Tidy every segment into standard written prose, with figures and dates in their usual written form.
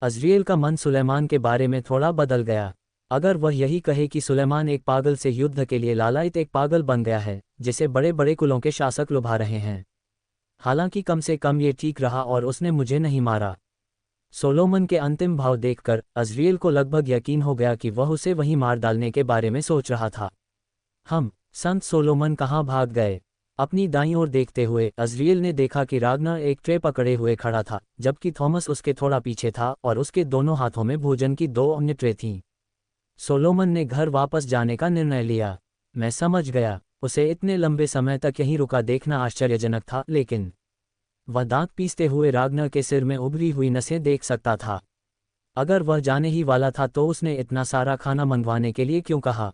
अज़रियल का मन सुलेमान के बारे में थोड़ा बदल गया। अगर वह यही कहे कि सुलेमान एक पागल से युद्ध के लिए लालायित एक पागल बन गया है जिसे बड़े बड़े कुलों के शासक लुभा रहे हैं। हालांकि कम से कम ये ठीक रहा और उसने मुझे नहीं मारा। सोलोमन के अंतिम भाव देखकर अज़रियल को लगभग यकीन हो गया कि वह उसे वहीं मार डालने के बारे में सोच रहा था। संत सोलोमन कहाँ भाग गए? अपनी दाईं ओर देखते हुए अज़रियल ने देखा कि रागना एक ट्रे पकड़े हुए खड़ा था, जबकि थॉमस उसके थोड़ा पीछे था और उसके दोनों हाथों में भोजन की 2 अन्य ट्रे थीं। सोलोमन ने घर वापस जाने का निर्णय लिया। मैं समझ गया, उसे इतने लंबे समय तक यहीं रुका देखना आश्चर्यजनक था, लेकिन वह दांत पीसते हुए रागना के सिर में उभरी हुई नसें देख सकता था। अगर वह जाने ही वाला था तो उसने इतना सारा खाना मंगवाने के लिए क्यों कहा?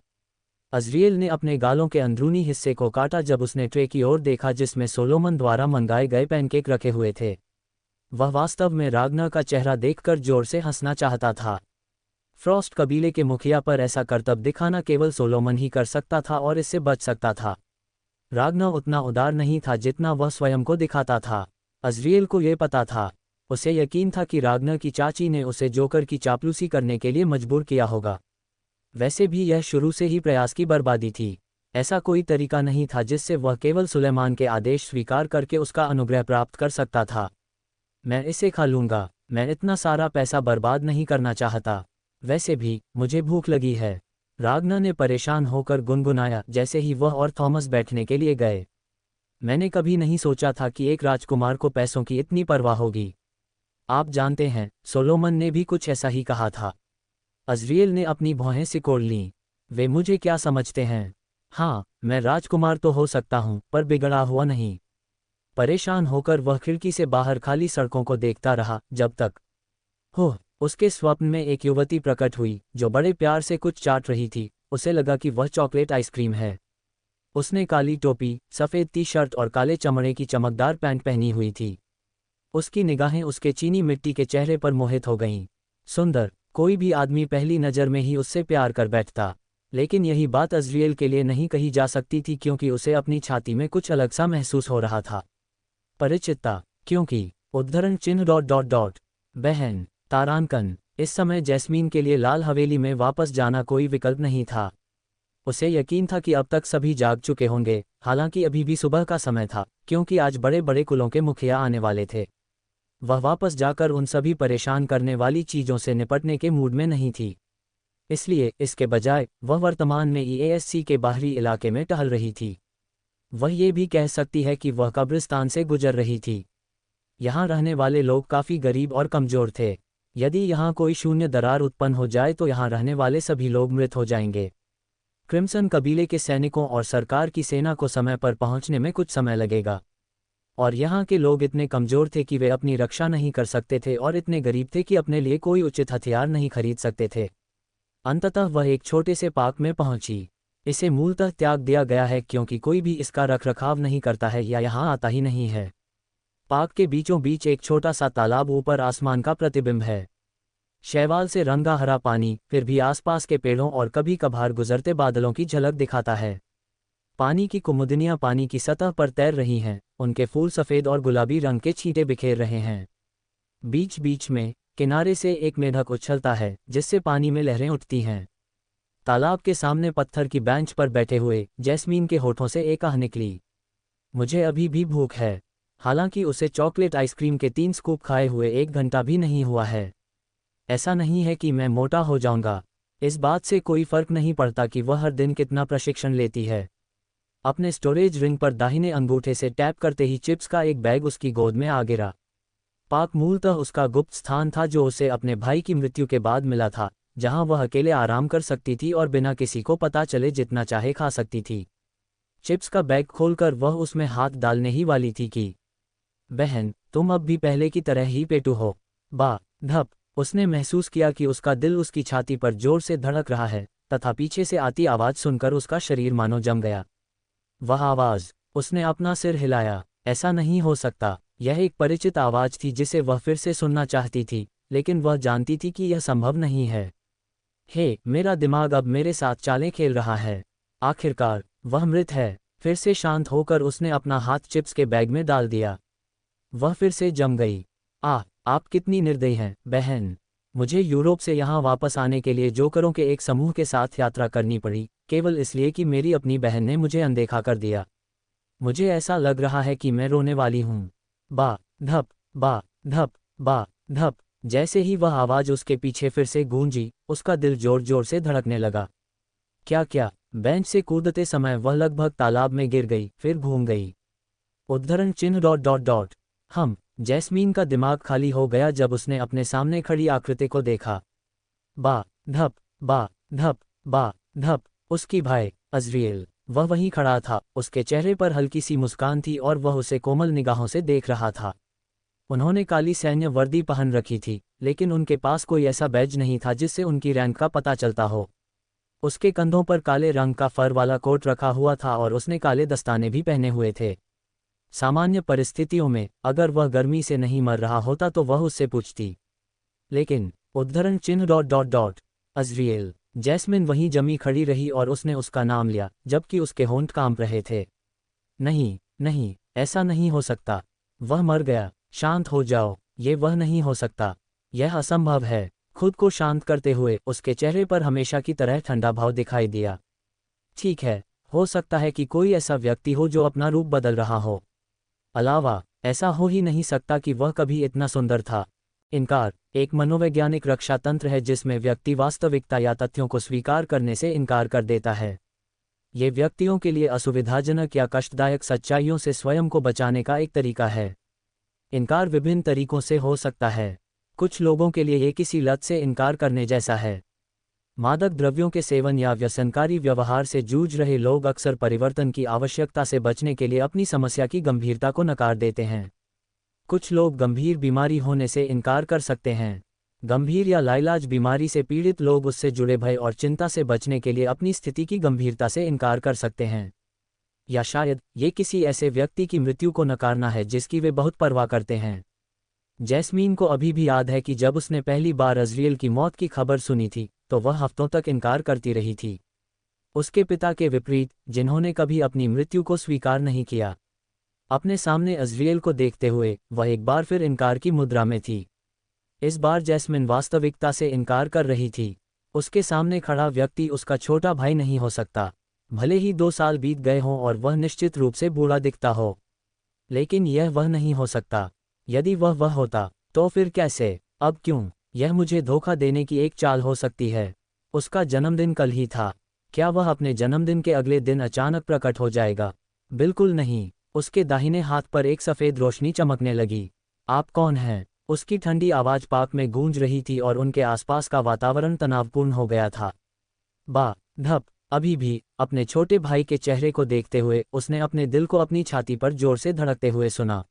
अज़रियल ने अपने गालों के अंदरूनी हिस्से को काटा जब उसने ट्रे की ओर देखा जिसमें सोलोमन द्वारा मंगाए गए पैनकेक रखे हुए थे। वह वास्तव में रागना का चेहरा देखकर जोर से हंसना चाहता था। फ्रॉस्ट कबीले के मुखिया पर ऐसा करतब दिखाना केवल सोलोमन ही कर सकता था और इससे बच सकता था। रागना उतना उदार नहीं था जितना वह स्वयं को दिखाता था। अज़रियल को यह पता था। उसे यकीन था कि रागना की चाची ने उसे जोकर की चापलूसी करने के लिए मजबूर किया होगा। वैसे भी यह शुरू से ही प्रयास की बर्बादी थी। ऐसा कोई तरीका नहीं था जिससे वह केवल सुलेमान के आदेश स्वीकार करके उसका अनुग्रह प्राप्त कर सकता था। मैं इसे खा लूँगा, मैं इतना सारा पैसा बर्बाद नहीं करना चाहता। वैसे भी मुझे भूख लगी है, रागना ने परेशान होकर गुनगुनाया जैसे ही वह और थॉमस बैठने के लिए गए। मैंने कभी नहीं सोचा था कि एक राजकुमार को पैसों की इतनी परवाह होगी। आप जानते हैं, सोलोमन ने भी कुछ ऐसा ही कहा था। अज़रियल ने अपनी भौहें सिकोड़ लीं। वे मुझे क्या समझते हैं? हाँ, मैं राजकुमार तो हो सकता हूँ, पर बिगड़ा हुआ नहीं। परेशान होकर वह खिड़की से बाहर खाली सड़कों को देखता रहा जब तक उसके स्वप्न में एक युवती प्रकट हुई जो बड़े प्यार से कुछ चाट रही थी। उसे लगा कि वह चॉकलेट आइसक्रीम है। उसने काली टोपी, सफ़ेद टी शर्ट और काले चमड़े की चमकदार पैंट पहनी हुई थी। उसकी निगाहें उसके चीनी मिट्टी के चेहरे पर मोहित हो गईं। सुंदर, कोई भी आदमी पहली नज़र में ही उससे प्यार कर बैठता। लेकिन यही बात अज़रियल के लिए नहीं कही जा सकती थी क्योंकि उसे अपनी छाती में कुछ अलग सा महसूस हो रहा था। परिचितता, क्योंकि उद्धरण चिन्ह बहन तारांकन। इस समय जैस्मीन के लिए लाल हवेली में वापस जाना कोई विकल्प नहीं था। उसे यकीन था कि अब तक सभी जाग चुके होंगे, हालांकि अभी भी सुबह का समय था क्योंकि आज बड़े बड़े कुलों के मुखिया आने वाले थे। वह वापस जाकर उन सभी परेशान करने वाली चीज़ों से निपटने के मूड में नहीं थी। इसलिए इसके बजाय वह वर्तमान में ईएएससी के बाहरी इलाके में टहल रही थी। वह ये भी कह सकती है कि वह कब्रिस्तान से गुजर रही थी। यहाँ रहने वाले लोग काफ़ी गरीब और कमज़ोर थे। यदि यहाँ कोई शून्य दरार उत्पन्न हो जाए तो यहाँ रहने वाले सभी लोग मृत हो जाएंगे। क्रिम्सन कबीले के सैनिकों और सरकार की सेना को समय पर पहुँचने में कुछ समय लगेगा। और यहाँ के लोग इतने कमज़ोर थे कि वे अपनी रक्षा नहीं कर सकते थे और इतने गरीब थे कि अपने लिए कोई उचित हथियार नहीं खरीद सकते थे। अंततः वह एक छोटे से पार्क में पहुंची। इसे मूलतः त्याग दिया गया है क्योंकि कोई भी इसका रखरखाव नहीं करता है या यहाँ आता ही नहीं है। पार्क के बीचों बीच एक छोटा सा तालाब ऊपर आसमान का प्रतिबिंब है। शैवाल से रंगा हरा पानी फिर भी आसपास के पेड़ों और कभी कभार गुजरते बादलों की झलक दिखाता है। पानी की कुमुदनियाँ पानी की सतह पर तैर रही हैं, उनके फूल सफ़ेद और गुलाबी रंग के छींटे बिखेर रहे हैं। बीच बीच में किनारे से एक मेढक उछलता है जिससे पानी में लहरें उठती हैं। तालाब के सामने पत्थर की बेंच पर बैठे हुए जैस्मीन के होठों से एक आह निकली। मुझे अभी भी भूख है। हालांकि उसे चॉकलेट आइसक्रीम के 3 स्कूप खाए हुए 1 घंटा भी नहीं हुआ है। ऐसा नहीं है कि मैं मोटा हो जाऊंगा। इस बात से कोई फर्क नहीं पड़ता कि वह हर दिन कितना प्रशिक्षण लेती है। अपने स्टोरेज रिंग पर दाहिने अंगूठे से टैप करते ही चिप्स का एक बैग उसकी गोद में आ गिरा। पार्क मूलतः उसका गुप्त स्थान था जो उसे अपने भाई की मृत्यु के बाद मिला था, जहां वह अकेले आराम कर सकती थी और बिना किसी को पता चले जितना चाहे खा सकती थी। चिप्स का बैग खोलकर वह उसमें हाथ डालने ही वाली थी कि बहन, तुम अब भी पहले की तरह ही पेटू हो। धप। उसने महसूस किया कि उसका दिल उसकी छाती पर जोर से धड़क रहा है तथा पीछे से आती आवाज़ सुनकर उसका शरीर मानो जम गया। वह आवाज़। उसने अपना सिर हिलाया। ऐसा नहीं हो सकता। यह एक परिचित आवाज़ थी जिसे वह फिर से सुनना चाहती थी, लेकिन वह जानती थी कि यह संभव नहीं है। मेरा दिमाग अब मेरे साथ चालें खेल रहा है। आखिरकार वह मृत है। फिर से शांत होकर उसने अपना हाथ चिप्स के बैग में डाल दिया। वह फिर से जम गई। आप कितनी निर्दयी हैं, बहन। मुझे यूरोप से यहाँ वापस आने के लिए जोकरों के एक समूह के साथ यात्रा करनी पड़ी, केवल इसलिए कि मेरी अपनी बहन ने मुझे अनदेखा कर दिया। मुझे ऐसा लग रहा है कि मैं रोने वाली हूँ। बा धप बा धप बा धप। जैसे ही वह आवाज़ उसके पीछे फिर से गूंजी, उसका दिल जोर जोर से धड़कने लगा। क्या बेंच से कूदते समय वह लगभग तालाब में गिर गई, फिर घूम गई। उद्धरण चिन्ह ... जैस्मीन का दिमाग खाली हो गया जब उसने अपने सामने खड़ी आकृति को देखा। बा धप बा धप। उसकी भाई अज़रिएल, वह वहीं खड़ा था, उसके चेहरे पर हल्की सी मुस्कान थी और वह उसे कोमल निगाहों से देख रहा था। उन्होंने काली सैन्य वर्दी पहन रखी थी, लेकिन उनके पास कोई ऐसा बैज नहीं था जिससे उनकी रैंक का पता चलता हो। उसके कंधों पर काले रंग का फर वाला कोट रखा हुआ था और उसने काले दस्ताने भी पहने हुए थे। सामान्य परिस्थितियों में अगर वह गर्मी से नहीं मर रहा होता तो वह उससे पूछती, लेकिन उद्धरण चिन्ह ... अज़रिएल। जैस्मिन वहीं जमी खड़ी रही और उसने उसका नाम लिया, जबकि उसके होंठ कांप रहे थे। नहीं, ऐसा नहीं हो सकता। वह मर गया। शांत हो जाओ, ये वह नहीं हो सकता। यह असंभव है। खुद को शांत करते हुए उसके चेहरे पर हमेशा की तरह ठंडा भाव दिखाई दिया। ठीक है, हो सकता है कि कोई ऐसा व्यक्ति हो जो अपना रूप बदल रहा हो। अलावा ऐसा हो ही नहीं सकता कि वह कभी इतना सुंदर था। इनकार एक मनोवैज्ञानिक रक्षा तंत्र है जिसमें व्यक्ति वास्तविकता या तथ्यों को स्वीकार करने से इनकार कर देता है। ये व्यक्तियों के लिए असुविधाजनक या कष्टदायक सच्चाइयों से स्वयं को बचाने का एक तरीका है। इनकार विभिन्न तरीकों से हो सकता है। कुछ लोगों के लिए ये किसी लत से इनकार करने जैसा है। मादक द्रव्यों के सेवन या व्यसनकारी व्यवहार से जूझ रहे लोग अक्सर परिवर्तन की आवश्यकता से बचने के लिए अपनी समस्या की गंभीरता को नकार देते हैं। कुछ लोग गंभीर बीमारी होने से इनकार कर सकते हैं। गंभीर या लाइलाज बीमारी से पीड़ित लोग उससे जुड़े भय और चिंता से बचने के लिए अपनी स्थिति की गंभीरता से इनकार कर सकते हैं। या शायद ये किसी ऐसे व्यक्ति की मृत्यु को नकारना है जिसकी वे बहुत परवाह करते हैं। जैस्मीन को अभी भी याद है कि जब उसने पहली बार अज़रिएल की मौत की खबर सुनी थी तो वह हफ्तों तक इनकार करती रही थी। उसके पिता के विपरीत, जिन्होंने कभी अपनी मृत्यु को स्वीकार नहीं किया। अपने सामने अज़रिएल को देखते हुए वह एक बार फिर इनकार की मुद्रा में थी। इस बार जैस्मिन वास्तविकता से इनकार कर रही थी। उसके सामने खड़ा व्यक्ति उसका छोटा भाई नहीं हो सकता, भले ही 2 साल बीत गए हों और वह निश्चित रूप से बूढ़ा दिखता हो। लेकिन यह वह नहीं हो सकता। यदि वह होता तो फिर कैसे? अब क्यों? यह मुझे धोखा देने की एक चाल हो सकती है। उसका जन्मदिन कल ही था। क्या वह अपने जन्मदिन के अगले दिन अचानक प्रकट हो जाएगा? बिल्कुल नहीं। उसके दाहिने हाथ पर एक सफ़ेद रोशनी चमकने लगी। आप कौन हैं? उसकी ठंडी आवाज़ पाक में गूंज रही थी और उनके आसपास का वातावरण तनावपूर्ण हो गया था। बा धप। अभी भी अपने छोटे भाई के चेहरे को देखते हुए उसने अपने दिल को अपनी छाती पर जोर से धड़कते हुए सुना।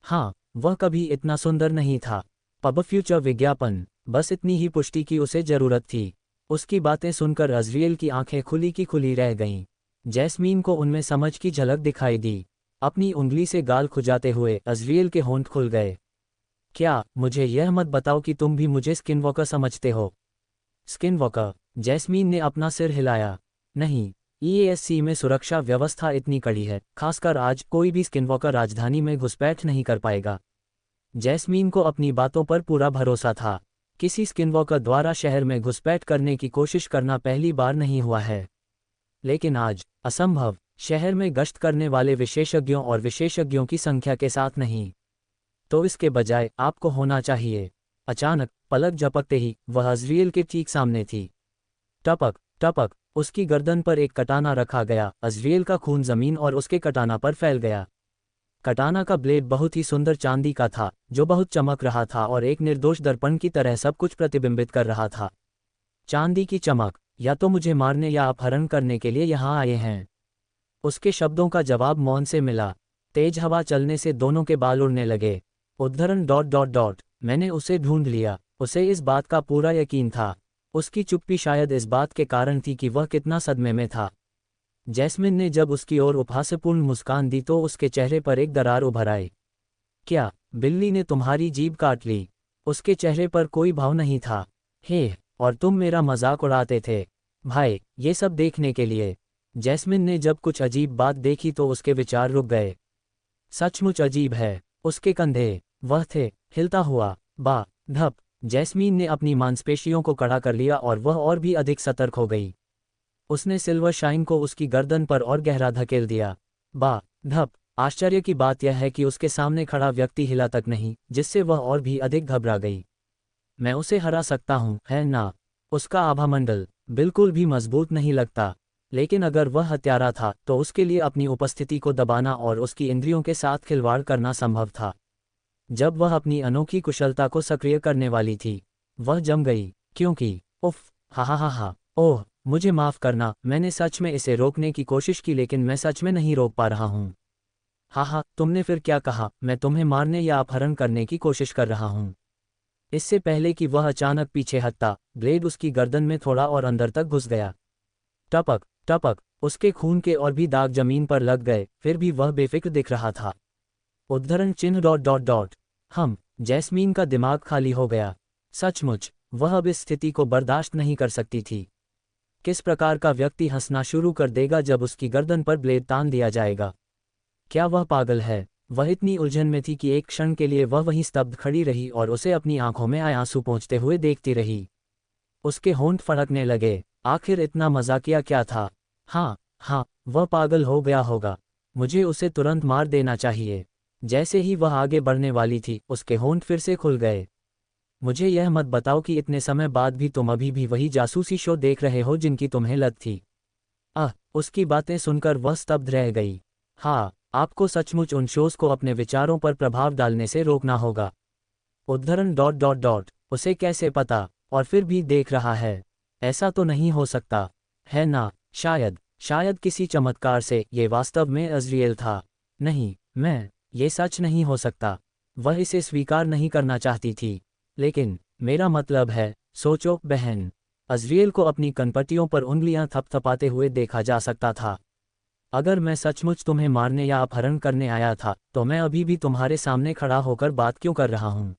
हाँ, वह कभी इतना सुंदर नहीं था। पब फ्यूचर विज्ञापन, बस इतनी ही पुष्टि की उसे जरूरत थी। उसकी बातें सुनकर अज़रिएल की आंखें खुली की खुली रह गईं। जैस्मीन को उनमें समझ की झलक दिखाई दी। अपनी उंगली से गाल खुजाते हुए अज़रिएल के होंठ खुल गए। क्या? मुझे यह मत बताओ कि तुम भी मुझे स्किनवॉकर समझते हो। स्किनवॉकर? जैस्मीन ने अपना सिर हिलाया। नहीं, ईएससी में सुरक्षा व्यवस्था इतनी कड़ी है, खासकर आज कोई भी स्किनवॉकर राजधानी में घुसपैठ नहीं कर पाएगा। जैस्मीन को अपनी बातों पर पूरा भरोसा था। किसी स्किनवॉकर द्वारा शहर में घुसपैठ करने की कोशिश करना पहली बार नहीं हुआ है। लेकिन आज असंभव, शहर में गश्त करने वाले विशेषज्ञों और विशेषज्ञों की संख्या के साथ नहीं। तो इसके बजाय आपको होना चाहिए। अचानक पलक झपकते ही वह अज़रिएल के ठीक सामने थी। टपक टपक, उसकी गर्दन पर एक कटाना रखा गया। अज़रिएल का खून जमीन और उसके कटाना पर फैल गया। कटाना का ब्लेड बहुत ही सुंदर चांदी का था, जो बहुत चमक रहा था और एक निर्दोष दर्पण की तरह सब कुछ प्रतिबिंबित कर रहा था। चांदी की चमक, या तो मुझे मारने या अपहरण करने के लिए यहाँ आए हैं। उसके शब्दों का जवाब मौन से मिला। तेज हवा चलने से दोनों के बाल उड़ने लगे। उद्धरण ... मैंने उसे ढूंढ लिया। उसे इस बात का पूरा यकीन था। उसकी चुप्पी शायद इस बात के कारण थी कि वह कितना सदमे में था। जैस्मिन ने जब उसकी ओर उपहासपूर्ण मुस्कान दी तो उसके चेहरे पर एक दरार उभर आई। क्या बिल्ली ने तुम्हारी जीभ काट ली? उसके चेहरे पर कोई भाव नहीं था। हे, और तुम मेरा मजाक उड़ाते थे? भाई, ये सब देखने के लिए। जैस्मिन ने जब कुछ अजीब बात देखी तो उसके विचार रुक गए। सचमुच अजीब है। उसके कंधे, वह थे, हिलता हुआ। बा धप जैस्मीन ने अपनी मांसपेशियों को कड़ा कर लिया और वह और भी अधिक सतर्क हो गई। उसने सिल्वर शाइन को उसकी गर्दन पर और गहरा धकेल दिया। बा धप। आश्चर्य की बात यह है कि उसके सामने खड़ा व्यक्ति हिला तक नहीं, जिससे वह और भी अधिक घबरा गई। मैं उसे हरा सकता हूँ, है ना? उसका आभामंडल बिल्कुल भी मजबूत नहीं लगता, लेकिन अगर वह हत्यारा था तो उसके लिए अपनी उपस्थिति को दबाना और उसकी इंद्रियों के साथ खिलवाड़ करना संभव था। जब वह अपनी अनोखी कुशलता को सक्रिय करने वाली थी, वह जम गई, क्योंकि उफ, हा हा हा हा, ओह, मुझे माफ़ करना, मैंने सच में इसे रोकने की कोशिश की लेकिन मैं सच में नहीं रोक पा रहा हूँ। हाँ हाँ, तुमने फिर क्या कहा? मैं तुम्हें मारने या अपहरण करने की कोशिश कर रहा हूँ। इससे पहले कि वह अचानक पीछे हटता, ब्लेड उसकी गर्दन में थोड़ा और अंदर तक घुस गया। टपक टपक, उसके खून के और भी दाग जमीन पर लग गए, फिर भी वह बेफिक्र दिख रहा था। उद्धरण चिन्ह डॉट डॉट डॉट। जैस्मीन का दिमाग खाली हो गया। सचमुच, वह अब इस स्थिति को बर्दाश्त नहीं कर सकती थी। किस प्रकार का व्यक्ति हंसना शुरू कर देगा जब उसकी गर्दन पर ब्लेड तान दिया जाएगा? क्या वह पागल है? वह इतनी उलझन में थी कि एक क्षण के लिए वह वहीं स्तब्ध खड़ी रही और उसे अपनी आंखों में आंसू पहुँचते हुए देखती रही। उसके होंठ फड़कने लगे। आखिर इतना मजाकिया क्या था? हाँ हाँ, वह पागल हो गया होगा। मुझे उसे तुरंत मार देना चाहिए। जैसे ही वह आगे बढ़ने वाली थी, उसके होंठ फिर से खुल गए। मुझे यह मत बताओ कि इतने समय बाद भी तुम अभी भी वही जासूसी शो देख रहे हो जिनकी तुम्हें लत थी। उसकी बातें सुनकर वह स्तब्ध रह गई। हाँ, आपको सचमुच उन शोज को अपने विचारों पर प्रभाव डालने से रोकना होगा। उद्धरण डॉट डॉट डॉट। उसे कैसे पता? और फिर भी देख रहा है। ऐसा तो नहीं हो सकता, है ना? शायद किसी चमत्कार से ये वास्तव में अज़रिएल था। नहीं, ये सच नहीं हो सकता। वह इसे स्वीकार नहीं करना चाहती थी। लेकिन मेरा मतलब है, सोचो बहन, अज़रिएल को अपनी कनपटियों पर उंगलियां थपथपाते हुए देखा जा सकता था। अगर मैं सचमुच तुम्हें मारने या अपहरण करने आया था तो मैं अभी भी तुम्हारे सामने खड़ा होकर बात क्यों कर रहा हूँ?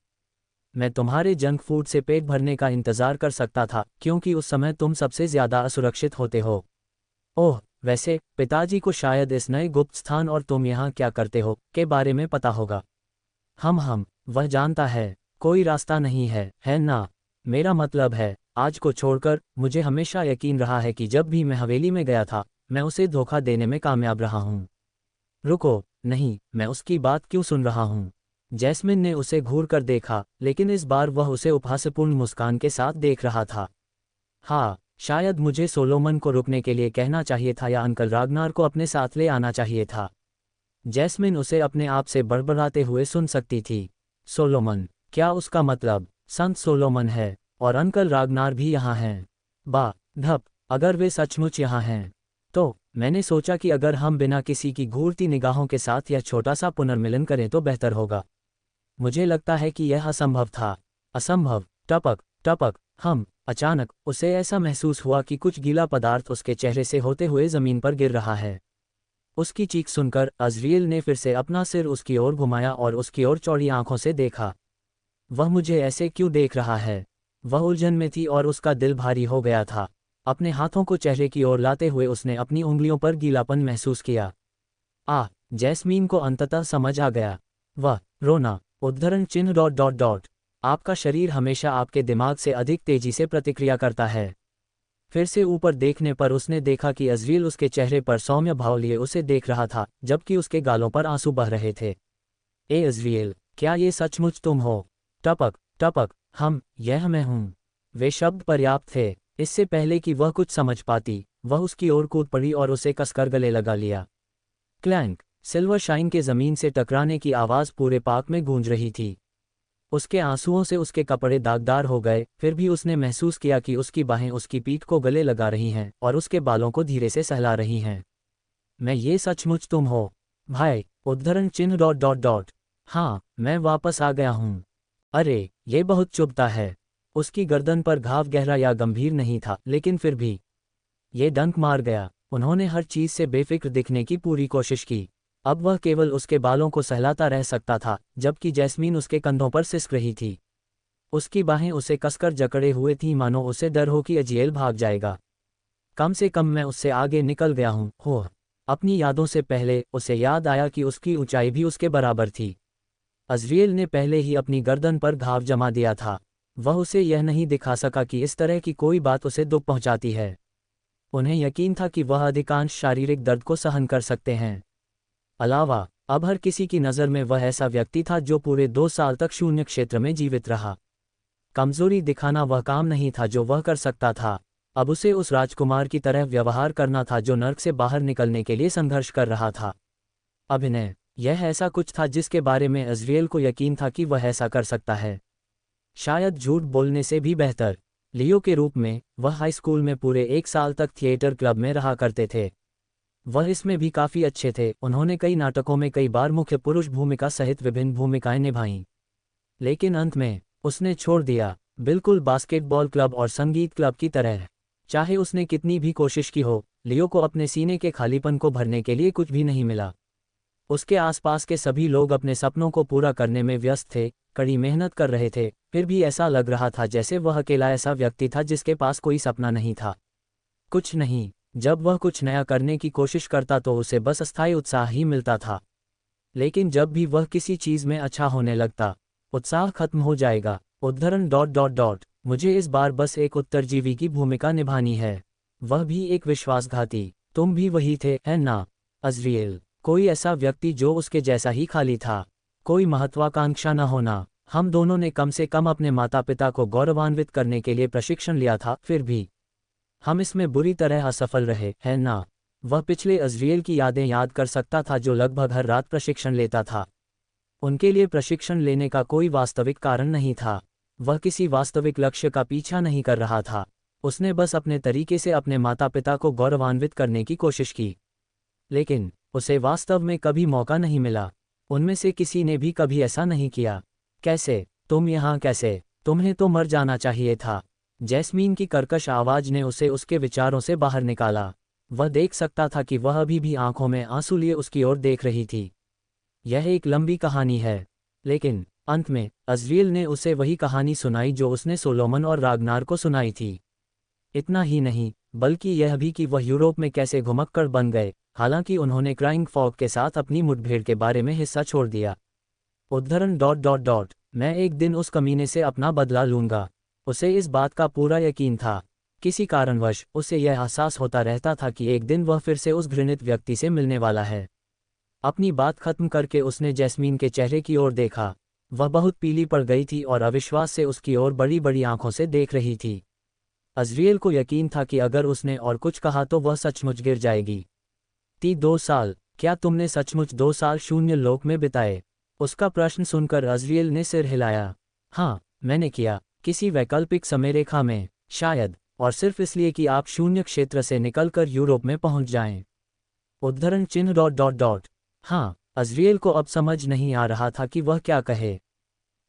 मैं तुम्हारे जंक फूड से पेट भरने का इंतजार कर सकता था, क्योंकि उस समय तुम सबसे ज्यादा असुरक्षित होते हो। ओह, वैसे पिताजी को शायद इस नए गुप्त स्थान और तुम यहाँ क्या करते हो के बारे में पता होगा। वह जानता है। कोई रास्ता नहीं है, है ना? मेरा मतलब है, आज को छोड़कर मुझे हमेशा यकीन रहा है कि जब भी मैं हवेली में गया था, मैं उसे धोखा देने में कामयाब रहा हूँ। रुको, नहीं, मैं उसकी बात क्यों सुन रहा हूँ? जैस्मिन ने उसे घूर कर देखा, लेकिन इस बार वह उसे उपहासपूर्ण मुस्कान के साथ देख रहा था। हाँ, शायद मुझे सोलोमन को रुकने के लिए कहना चाहिए था या अंकल रागनार को अपने साथ ले आना चाहिए था। जैस्मिन उसे अपने आप से बड़बड़ाते हुए सुन सकती थी। सोलोमन, क्या उसका मतलब संत सोलोमन है? और अंकल रागनार भी यहाँ हैं? बा धप, अगर वे सचमुच यहाँ हैं तो मैंने सोचा कि अगर हम बिना किसी की घूरती निगाहों के साथ यह छोटा सा पुनर्मिलन करें तो बेहतर होगा। मुझे लगता है कि यह असंभव था। असंभव। टपक टपक। अचानक उसे ऐसा महसूस हुआ कि कुछ गीला पदार्थ उसके चेहरे से होते हुए जमीन पर गिर रहा है। उसकी चीख सुनकर अज़रिएल ने फिर से अपना सिर उसकी ओर घुमाया और उसकी ओर चौड़ी आंखों से देखा। वह मुझे ऐसे क्यों देख रहा है? वह उलझन में थी और उसका दिल भारी हो गया था। अपने हाथों को चेहरे की ओर लाते हुए उसने अपनी उंगलियों पर गीलापन महसूस किया। जैस्मीन को अंततः समझ आ गया। वह रोना। उद्धरण चिन्ह डॉट डॉट डॉट। आपका शरीर हमेशा आपके दिमाग से अधिक तेजी से प्रतिक्रिया करता है। फिर से ऊपर देखने पर उसने देखा कि अज़रिएल उसके चेहरे पर सौम्य भाव लिए उसे देख रहा था, जबकि उसके गालों पर आंसू बह रहे थे। ए अज़रिएल, क्या ये सचमुच तुम हो? टपक टपक। यह मैं हूँ। वे शब्द पर्याप्त थे। इससे पहले कि वह कुछ समझ पाती, वह उसकी ओर कूद पड़ी और उसे कसकर गले लगा लिया। क्लैंक। सिल्वर शाइन के जमीन से टकराने की आवाज़ पूरे पार्क में गूंज रही थी। उसके आंसुओं से उसके कपड़े दागदार हो गए, फिर भी उसने महसूस किया कि उसकी बाहें उसकी पीठ को गले लगा रही हैं और उसके बालों को धीरे से सहला रही हैं। मैं ये सचमुच तुम हो? भाई, उद्धरण चिन्ह डॉट डॉट डॉट। हाँ, मैं वापस आ गया हूँ। अरे, ये बहुत चुभता है। उसकी गर्दन पर घाव गहरा या गंभीर नहीं था, लेकिन फिर भी ये डंक मार गया। उन्होंने हर चीज से बेफिक्र दिखने की पूरी कोशिश की। अब वह केवल उसके बालों को सहलाता रह सकता था, जबकि जैस्मीन उसके कंधों पर सिसक रही थी। उसकी बाहें उसे कसकर जकड़े हुए थीं, मानो उसे डर हो कि अज़रिएल भाग जाएगा। कम से कम मैं उससे आगे निकल गया हूँ। अपनी यादों से पहले उसे याद आया कि उसकी ऊंचाई भी उसके बराबर थी। अज़रिएल ने पहले ही अपनी गर्दन पर घाव जमा दिया था। वह उसे यह नहीं दिखा सका कि इस तरह की कोई बात उसे दुख पहुंचाती है। उन्हें यकीन था कि वह अधिकांश शारीरिक दर्द को सहन कर सकते हैं। अलावा अब हर किसी की नज़र में वह ऐसा व्यक्ति था जो पूरे 2 साल तक शून्य क्षेत्र में जीवित रहा। कमजोरी दिखाना वह काम नहीं था जो वह कर सकता था। अब उसे उस राजकुमार की तरह व्यवहार करना था जो नर्क से बाहर निकलने के लिए संघर्ष कर रहा था। अभिनय, यह ऐसा कुछ था जिसके बारे में अज़रियल को यकीन था कि वह ऐसा कर सकता है। शायद झूठ बोलने से भी बेहतर। लियो के रूप में वह हाई स्कूल में पूरे 1 साल तक थिएटर क्लब में रहा करते थे। वह इसमें भी काफ़ी अच्छे थे। उन्होंने कई नाटकों में कई बार मुख्य पुरुष भूमिका सहित विभिन्न भूमिकाएं निभाईं। लेकिन अंत में उसने छोड़ दिया, बिल्कुल बास्केटबॉल क्लब और संगीत क्लब की तरह। चाहे उसने कितनी भी कोशिश की हो, लियो को अपने सीने के खालीपन को भरने के लिए कुछ भी नहीं मिला। उसके आसपास के सभी लोग अपने सपनों को पूरा करने में व्यस्त थे, कड़ी मेहनत कर रहे थे, फिर भी ऐसा लग रहा था जैसे वह अकेला ऐसा व्यक्ति था जिसके पास कोई सपना नहीं था। कुछ नहीं। जब वह कुछ नया करने की कोशिश करता तो उसे बस अस्थायी उत्साह ही मिलता था। लेकिन जब भी वह किसी चीज़ में अच्छा होने लगता, उत्साह खत्म हो जाएगा। उद्धरण ... मुझे इस बार बस एक उत्तरजीवी की भूमिका निभानी है, वह भी एक विश्वासघाती। तुम भी वही थे, है ना अज़रियल? कोई ऐसा व्यक्ति जो उसके जैसा ही खाली था, कोई महत्वाकांक्षा न होना। हम दोनों ने कम से कम अपने माता पिता को गौरवान्वित करने के लिए प्रशिक्षण लिया था, फिर भी हम इसमें बुरी तरह असफल रहे, है ना? वह पिछले अज़रियल की यादें याद कर सकता था जो लगभग हर रात प्रशिक्षण लेता था। उनके लिए प्रशिक्षण लेने का कोई वास्तविक कारण नहीं था। वह किसी वास्तविक लक्ष्य का पीछा नहीं कर रहा था। उसने बस अपने तरीके से अपने माता पिता को गौरवान्वित करने की कोशिश की। लेकिन उसे वास्तव में कभी मौका नहीं मिला। उनमें से किसी ने भी कभी ऐसा नहीं किया। कैसे? तुम यहाँ कैसे? तुम्हें तो मर जाना चाहिए था। जैस्मीन की कर्कश आवाज़ ने उसे उसके विचारों से बाहर निकाला। वह देख सकता था कि वह अभी भी आंखों में आंसू लिए उसकी ओर देख रही थी। यह एक लंबी कहानी है, लेकिन अंत में अज़रियल ने उसे वही कहानी सुनाई जो उसने सोलोमन और रागनार को सुनाई थी। इतना ही नहीं, बल्कि यह भी कि वह यूरोप में कैसे घुमक्कड़ बन गए, हालांकि उन्होंने क्राइंग फॉग के साथ अपनी मुठभेड़ के बारे में हिस्सा छोड़ दिया। उद्धरण ... मैं एक दिन उस कमीने से अपना बदला लूंगा। उसे इस बात का पूरा यकीन था। किसी कारणवश उसे यह एहसास होता रहता था कि एक दिन वह फिर से उस घृणित व्यक्ति से मिलने वाला है। अपनी बात खत्म करके उसने जैस्मीन के चेहरे की ओर देखा। वह बहुत पीली पड़ गई थी और अविश्वास से उसकी ओर बड़ी बड़ी आंखों से देख रही थी। अज़रियल को यकीन था कि अगर उसने और कुछ कहा तो वह सचमुच गिर जाएगी। 2 साल? क्या तुमने सचमुच 2 साल शून्य लोक में बिताए? उसका प्रश्न सुनकर अज़रियल ने सिर हिलाया। हाँ, मैंने किया, किसी वैकल्पिक समयरेखा में, शायद, और सिर्फ इसलिए कि आप शून्य क्षेत्र से निकलकर यूरोप में पहुंच जाएं। उद्धरण ... हाँ, अज़रियल को अब समझ नहीं आ रहा था कि वह क्या कहे।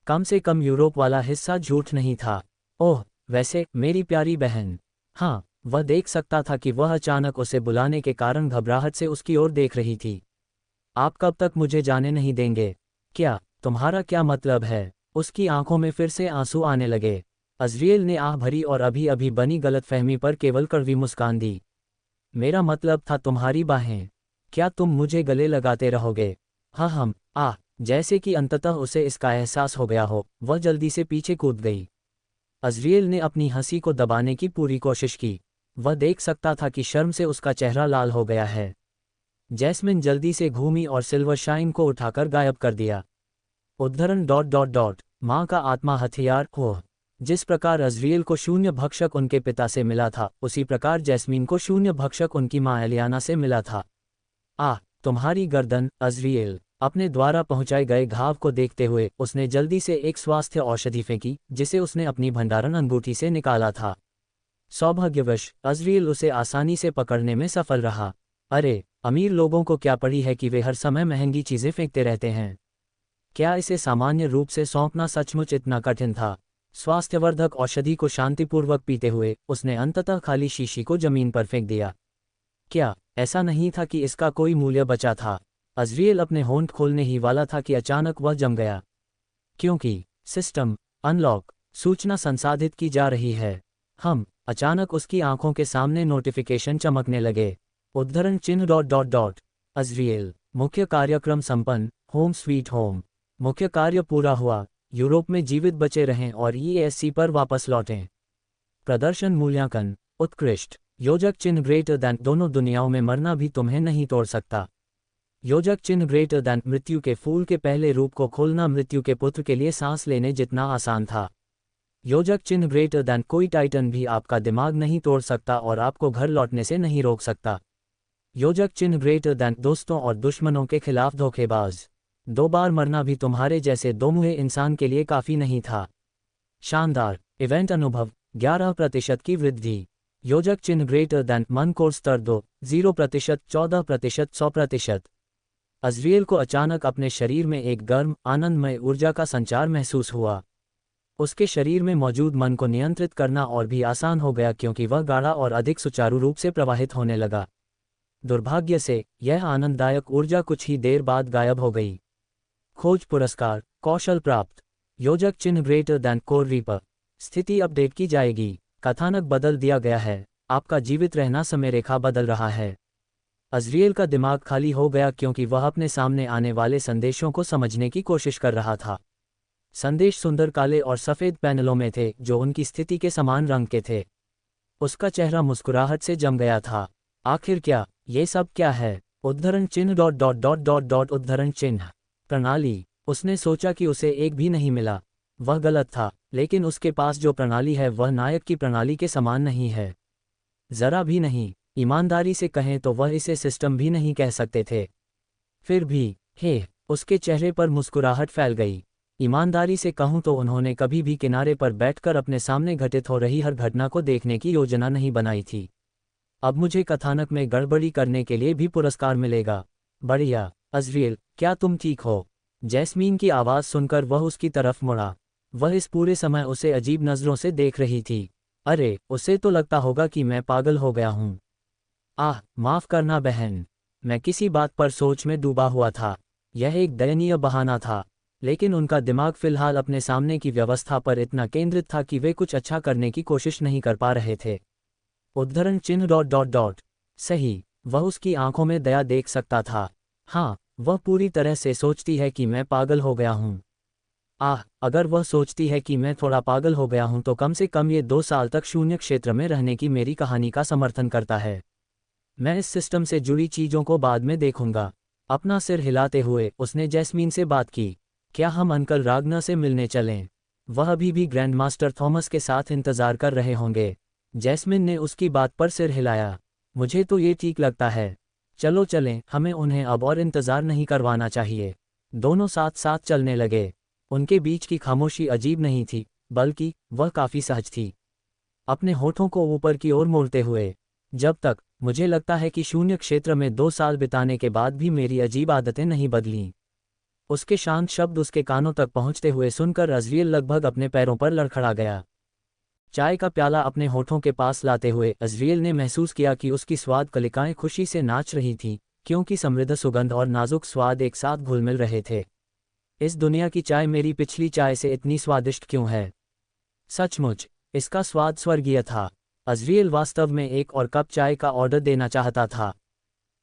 कम से कम यूरोप वाला हिस्सा झूठ नहीं था। ओह, वैसे मेरी प्यारी बहन। हाँ, वह देख सकता था कि वह अचानक उसे बुलाने के कारण घबराहट से उसकी ओर देख रही थी। आप कब तक मुझे जाने नहीं देंगे? क्या तुम्हारा क्या मतलब है? उसकी आंखों में फिर से आंसू आने लगे। अज़रियल ने आह भरी और अभी अभी बनी गलतफहमी पर केवल कड़वी मुस्कान दी। मेरा मतलब था तुम्हारी बाहें। क्या तुम मुझे गले लगाते रहोगे? हाँ, हम जैसे कि अंततः उसे इसका एहसास हो गया हो, वह जल्दी से पीछे कूद गई। अज़रियल ने अपनी हंसी को दबाने की पूरी कोशिश की। वह देख सकता था कि शर्म से उसका चेहरा लाल हो गया है। जैस्मिन जल्दी से घूमी और सिल्वर शाइन को उठाकर गायब कर दिया। उद्धरण ... माँ का आत्मा हथियार। ओह, जिस प्रकार अज़रियल को शून्य भक्षक उनके पिता से मिला था, उसी प्रकार जैस्मीन को शून्य भक्षक उनकी माँ एलियाना से मिला था। तुम्हारी गर्दन, अज़रियल। अपने द्वारा पहुंचाए गए घाव को देखते हुए उसने जल्दी से एक स्वास्थ्य औषधि फेंकी, जिसे उसने अपनी भंडारण अंगूठी से निकाला था। सौभाग्यवश अज़रियल उसे आसानी से पकड़ने में सफल रहा। अरे, अमीर लोगों को क्या पड़ी है कि वे हर समय महंगी चीज़ें फेंकते रहते हैं। क्या इसे सामान्य रूप से सौंपना सचमुच इतना कठिन था? स्वास्थ्यवर्धक औषधि को शांतिपूर्वक पीते हुए उसने अंततः खाली शीशी को जमीन पर फेंक दिया। क्या ऐसा नहीं था कि इसका कोई मूल्य बचा था? अज़रियल अपने होंठ खोलने ही वाला था कि अचानक वह जम गया, क्योंकि सिस्टम अनलॉक सूचना संसाधित की जा रही है। अचानक उसकी आंखों के सामने नोटिफिकेशन चमकने लगे। उद्धरण चिन्ह ... अज़रियल, मुख्य कार्यक्रम संपन्न, होम स्वीट होम। मुख्य कार्य पूरा हुआ। यूरोप में जीवित बचे रहें और ईएससी पर वापस लौटें। प्रदर्शन मूल्यांकन उत्कृष्ट। योजक चिन्ह ग्रेटर दैन दोनों दुनियाओं में मरना भी तुम्हें नहीं तोड़ सकता। योजक चिन्ह ग्रेटर दैन मृत्यु के फूल के पहले रूप को खोलना मृत्यु के पुत्र के लिए सांस लेने जितना आसान था। योजक चिन्ह ग्रेटर दैन कोई टाइटन भी आपका दिमाग नहीं तोड़ सकता और आपको घर लौटने से नहीं रोक सकता। योजक चिन्ह ग्रेटर दैन दोस्तों और दुश्मनों के खिलाफ धोखेबाज। 2 बार मरना भी तुम्हारे जैसे दोमुहे इंसान के लिए काफ़ी नहीं था। शानदार इवेंट अनुभव 11% की वृद्धि। योजक चिन्ह ग्रेटर दैन मन कोर स्तर 2 0% 14% 100%। अज़रियल को अचानक अपने शरीर में एक गर्म आनंदमय ऊर्जा का संचार महसूस हुआ। उसके शरीर में मौजूद मन को नियंत्रित करना और भी आसान हो गया क्योंकि वह गाढ़ा और अधिक सुचारू रूप से प्रवाहित होने लगा। दुर्भाग्य से यह आनंददायक ऊर्जा कुछ ही देर बाद गायब हो गई। खोज पुरस्कार कौशल प्राप्त। योजक चिन्ह ग्रेटर दैन कोर रीपर। स्थिति अपडेट की जाएगी। कथानक बदल दिया गया है। आपका जीवित रहना समय रेखा बदल रहा है। अज़रियल का दिमाग खाली हो गया क्योंकि वह अपने सामने आने वाले संदेशों को समझने की कोशिश कर रहा था। संदेश सुंदर काले और सफ़ेद पैनलों में थे जो उनकी स्थिति के समान रंग के थे। उसका चेहरा मुस्कुराहट से जम गया था। आखिर क्या, ये सब क्या है? उद्धरण चिन्ह ... उद्धरण चिन्ह प्रणाली। उसने सोचा कि उसे एक भी नहीं मिला। वह गलत था, लेकिन उसके पास जो प्रणाली है वह नायक की प्रणाली के समान नहीं है। जरा भी नहीं। ईमानदारी से कहें तो वह इसे सिस्टम भी नहीं कह सकते थे। फिर भी उसके चेहरे पर मुस्कुराहट फैल गई। ईमानदारी से कहूं तो उन्होंने कभी भी किनारे पर बैठकर अपने सामने घटित हो रही हर घटना को देखने की योजना नहीं बनाई थी। अब मुझे कथानक में गड़बड़ी करने के लिए भी पुरस्कार मिलेगा। बढ़िया। अज़रियल, क्या तुम ठीक हो? जैस्मीन की आवाज़ सुनकर वह उसकी तरफ मुड़ा। वह इस पूरे समय उसे अजीब नज़रों से देख रही थी। अरे, उसे तो लगता होगा कि मैं पागल हो गया हूँ। आह, माफ़ करना बहन। मैं किसी बात पर सोच में डूबा हुआ था। यह एक दयनीय बहाना था, लेकिन उनका दिमाग फिलहाल अपने सामने की व्यवस्था पर इतना केंद्रित था कि वे कुछ अच्छा करने की कोशिश नहीं कर पा रहे थे। उद्धरण चिन्ह ... सही। वह उसकी आंखों में दया देख सकता था। हाँ, वह पूरी तरह से सोचती है कि मैं पागल हो गया हूँ। आह, अगर वह सोचती है कि मैं थोड़ा पागल हो गया हूँ तो कम से कम ये 2 साल तक शून्य क्षेत्र में रहने की मेरी कहानी का समर्थन करता है। मैं इस सिस्टम से जुड़ी चीज़ों को बाद में देखूंगा। अपना सिर हिलाते हुए उसने जैस्मीन से बात की। क्या हम अंकल रागना से मिलने चलें? वह अभी भी ग्रैंड मास्टर थॉमस के साथ इंतज़ार कर रहे होंगे। जैस्मिन ने उसकी बात पर सिर हिलाया। मुझे तो ये ठीक लगता है। चलो चलें, हमें उन्हें अब और इंतज़ार नहीं करवाना चाहिए। दोनों साथ साथ चलने लगे। उनके बीच की खामोशी अजीब नहीं थी, बल्कि वह काफ़ी सहज थी। अपने होठों को ऊपर की ओर मोड़ते हुए, जब तक मुझे लगता है कि शून्य क्षेत्र में 2 साल बिताने के बाद भी मेरी अजीब आदतें नहीं बदलीं। उसके शांत शब्द उसके कानों तक पहुंचते हुए सुनकर अज़रियल लगभग अपने पैरों पर लड़खड़ा गया। चाय का प्याला अपने होठों के पास लाते हुए अज़रियल ने महसूस किया कि उसकी स्वाद कलिकाएं खुशी से नाच रही थीं, क्योंकि समृद्ध सुगंध और नाजुक स्वाद एक साथ घुल मिल रहे थे। इस दुनिया की चाय मेरी पिछली चाय से इतनी स्वादिष्ट क्यों है? सचमुच, इसका स्वाद स्वर्गीय था। अज़रियल वास्तव में एक और कप चाय का ऑर्डर देना चाहता था।